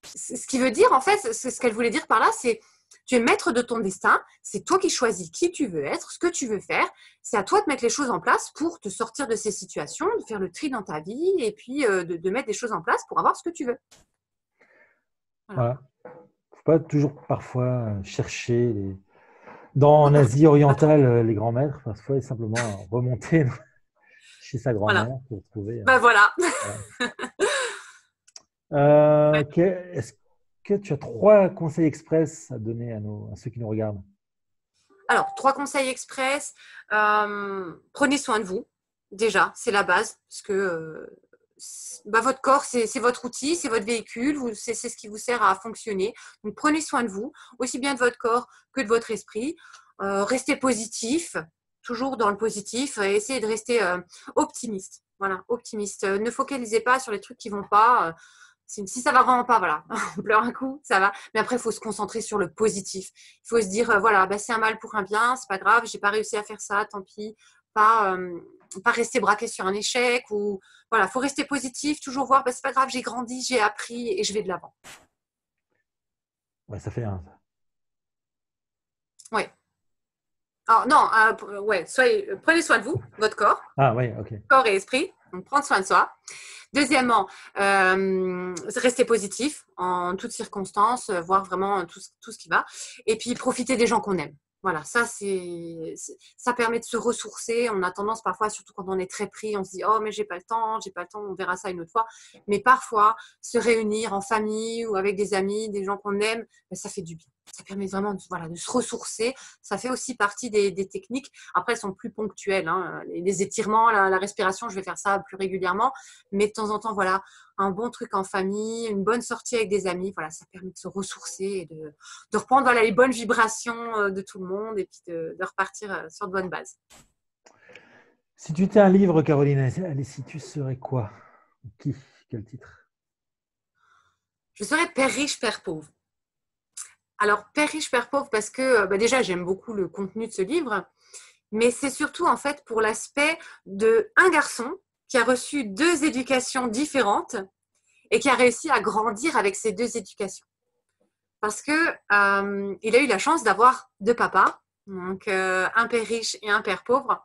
Ce qui veut dire, en fait, ce qu'elle voulait dire par là, c'est tu es maître de ton destin, c'est toi qui choisis qui tu veux être, ce que tu veux faire. C'est à toi de mettre les choses en place pour te sortir de ces situations, de faire le tri dans ta vie et puis de mettre des choses en place pour avoir ce que tu veux. Voilà. Faut pas toujours parfois chercher en Asie orientale les grands maîtres, parfois simplement remonter chez sa grand-mère pour trouver. Voilà. Est-ce que tu as 3 conseils express à donner à ceux qui nous regardent? Alors, 3 conseils express. Prenez soin de vous. Déjà, c'est la base parce que votre corps, c'est votre outil, c'est votre véhicule, c'est ce qui vous sert à fonctionner. Donc, prenez soin de vous, aussi bien de votre corps que de votre esprit. Restez positif, toujours dans le positif. Essayez de rester optimiste. Voilà, optimiste. Ne focalisez pas sur les trucs qui ne vont pas. Si ça va vraiment pas, voilà, on pleure un coup, ça va. Mais après, il faut se concentrer sur le positif. Il faut se dire, voilà, c'est un mal pour un bien, c'est pas grave, j'ai pas réussi à faire ça, tant pis. pas rester braqué sur un échec. Ou voilà, faut rester positif, toujours voir, c'est pas grave, j'ai grandi, j'ai appris et je vais de l'avant. Ouais, ça fait un. Ouais. Alors non, ouais, prenez soin de vous, votre corps. Ah oui, ok. Corps et esprit, donc prendre soin de soi. Deuxièmement, rester positif en toutes circonstances, voir vraiment tout ce qui va. Et puis, profiter des gens qu'on aime. Voilà, ça permet de se ressourcer. On a tendance parfois, surtout quand on est très pris, on se dit « Oh, mais j'ai pas le temps, on verra ça une autre fois. » Mais parfois, se réunir en famille ou avec des amis, des gens qu'on aime, ça fait du bien. Ça permet vraiment de se ressourcer. Ça fait aussi partie des techniques. Après, elles sont plus ponctuelles. Hein. Les étirements, la respiration, je vais faire ça plus régulièrement. Mais de temps en temps, voilà, un bon truc en famille, une bonne sortie avec des amis, voilà, ça permet de se ressourcer et de reprendre les bonnes vibrations de tout le monde et puis de repartir sur de bonnes bases. Si tu étais un livre, Caroline, allez, si tu serais quoi? Qui? Quel titre? Je serais Père riche, Père pauvre. Alors, Père riche, Père pauvre, parce que déjà, j'aime beaucoup le contenu de ce livre, mais c'est surtout en fait pour l'aspect d'un garçon qui a reçu 2 éducations différentes et qui a réussi à grandir avec ces 2 éducations. Parce que il a eu la chance d'avoir 2 papas, donc un père riche et un père pauvre.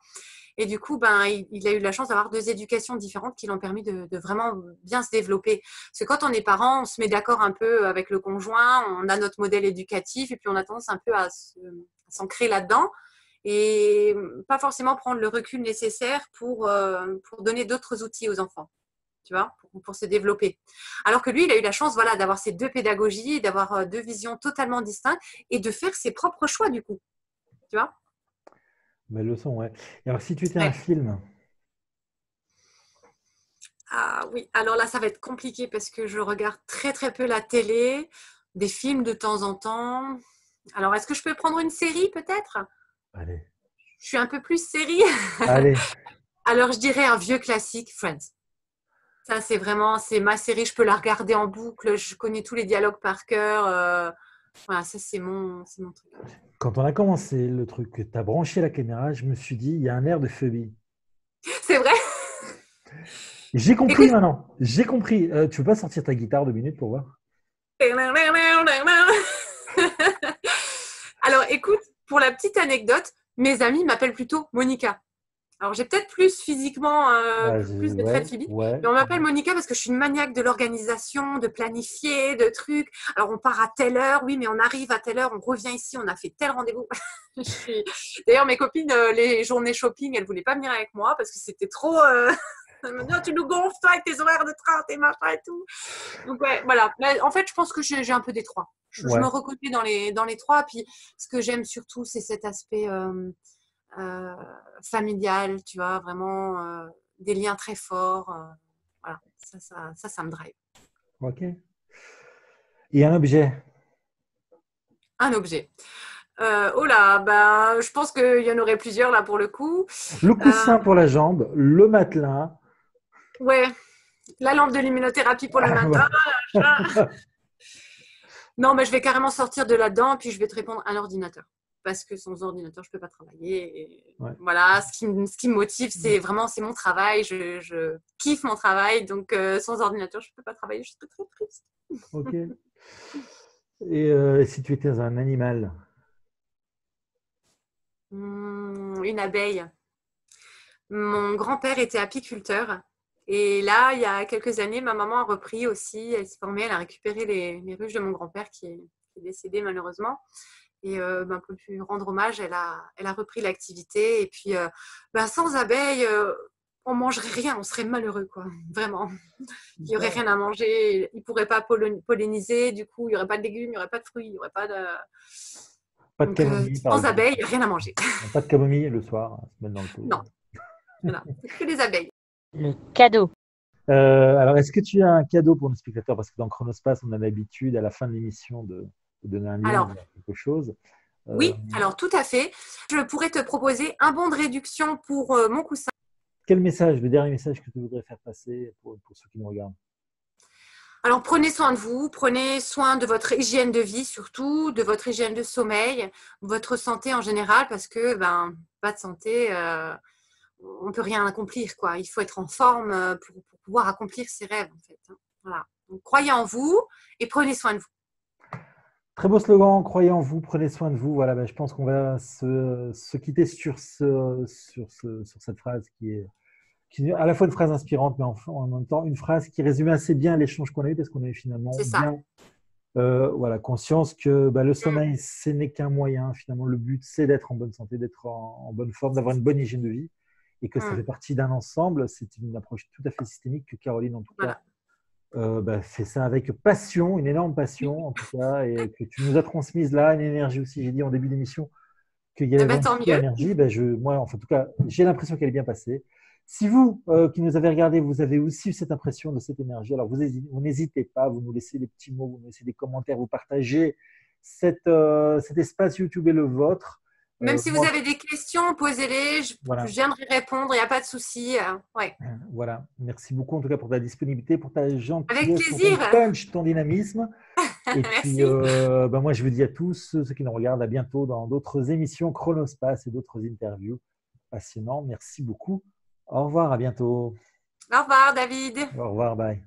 Et du coup, il a eu la chance d'avoir 2 éducations différentes qui l'ont permis de vraiment bien se développer. Parce que quand on est parent, on se met d'accord un peu avec le conjoint, on a notre modèle éducatif et puis on a tendance un peu à s'ancrer là-dedans et pas forcément prendre le recul nécessaire pour donner d'autres outils aux enfants, tu vois, pour se développer. Alors que lui, il a eu la chance d'avoir ces 2 pédagogies, d'avoir 2 visions totalement distinctes et de faire ses propres choix du coup, tu vois. Belle leçon, ouais. Et alors, si tu étais un film? Ah oui, alors là, ça va être compliqué parce que je regarde très très peu la télé, des films de temps en temps. Alors, est-ce que je peux prendre une série peut-être? Allez. Je suis un peu plus série. Allez. Alors, je dirais un vieux classique, Friends. Ça, c'est ma série, je peux la regarder en boucle, je connais tous les dialogues par cœur. Voilà, ça, c'est mon truc. Quand on a commencé le truc, que tu as branché la caméra, je me suis dit, il y a un air de Phoebe. C'est vrai? J'ai compris maintenant. J'ai compris. Tu veux pas sortir ta guitare 2 minutes pour voir? Alors, écoute, pour la petite anecdote, mes amis m'appellent plutôt Monica. Alors, j'ai peut-être plus physiquement plus de traits de Phoebe, mais on m'appelle Monica parce que je suis une maniaque de l'organisation, de planifier, de trucs. Alors, on part à telle heure, oui, mais on arrive à telle heure, on revient ici, on a fait tel rendez-vous. D'ailleurs, mes copines, les journées shopping, elles ne voulaient pas venir avec moi parce que c'était trop… Elles me disaient, oh, tu nous gonfles, toi, avec tes horaires de train, tes machins et tout. Donc, ouais, voilà. En fait, je pense que j'ai un peu des 3. Je me reconnais dans les 3. Puis, ce que j'aime surtout, c'est cet aspect… familial, tu vois, vraiment des liens très forts. Voilà, ça me drive. Ok. Et un objet? Un objet. Oh là, je pense qu'il y en aurait plusieurs là pour le coup. Le coussin pour la jambe, le matelas. Ouais, la lampe de luminothérapie pour le matin. Non, mais je vais carrément sortir de là-dedans, puis je vais te répondre un ordinateur. Parce que sans ordinateur, je ne peux pas travailler. Et voilà, ce qui me motive, c'est mon travail. Je kiffe mon travail. Donc, sans ordinateur, je ne peux pas travailler. Je suis très, très triste. Ok. Et si tu étais un animal? Une abeille. Mon grand-père était apiculteur. Et là, il y a quelques années, ma maman a repris aussi. Elle s'est formée, elle a récupéré les ruches de mon grand-père qui est décédé malheureusement. Et pour lui rendre hommage, elle a repris l'activité. Et puis, sans abeilles, on ne mangerait rien, on serait malheureux, quoi. Vraiment. Il n'y aurait rien à manger. Ils ne pourraient pas polliniser. Du coup, il n'y aurait pas de légumes, il n'y aurait pas de fruits, il n'y aurait pas de… Pas de camomille. Sans abeilles, rien à manger. Pas de camomille le soir, se mettre dans le pot. Non. Voilà. C'est que les abeilles. Le cadeau. Alors, est-ce que tu as un cadeau pour nos spectateurs? Parce que dans Chronospace, on a l'habitude, à la fin de l'émission, de donner un lien à quelque chose. Oui, alors tout à fait. Je pourrais te proposer un bon de réduction pour mon coussin. Quel message, le dernier message que tu voudrais faire passer pour ceux qui nous regardent? Alors, prenez soin de vous, prenez soin de votre hygiène de vie surtout, de votre hygiène de sommeil, votre santé en général, parce que pas de santé, on ne peut rien accomplir, quoi. Il faut être en forme pour pouvoir accomplir ses rêves, en fait. Voilà. Donc, croyez en vous et prenez soin de vous. Très beau slogan, croyez en vous, prenez soin de vous. Voilà, je pense qu'on va se quitter sur cette phrase qui est à la fois une phrase inspirante, mais en même temps une phrase qui résume assez bien l'échange qu'on a eu, parce qu'on a eu finalement bien conscience que le sommeil, ce n'est qu'un moyen. Finalement, le but, c'est d'être en bonne santé, d'être en bonne forme, d'avoir une bonne hygiène de vie, et que ça fait partie d'un ensemble. C'est une approche tout à fait systémique que Caroline, en tout cas, fait ça avec passion, une énorme passion, en tout cas, et que tu nous as transmise là, une énergie aussi. J'ai dit en début d'émission qu'il y avait vraiment une énergie. Moi, en tout cas, j'ai l'impression qu'elle est bien passée. Si vous, qui nous avez regardé, vous avez aussi eu cette impression de cette énergie, alors vous n'hésitez pas, vous nous laissez des petits mots, vous nous laissez des commentaires, vous partagez cet espace YouTube est le vôtre. Même si vous avez des questions, posez-les, je viendrai répondre, il n'y a pas de souci. Voilà, merci beaucoup en tout cas pour ta disponibilité, pour ta gentillesse, avec plaisir. Pour ton punch, ton dynamisme. Et puis, moi, je vous dis à tous, ceux qui nous regardent, à bientôt dans d'autres émissions Chronospace et d'autres interviews passionnants. Merci beaucoup. Au revoir, à bientôt. Au revoir, David. Au revoir, bye.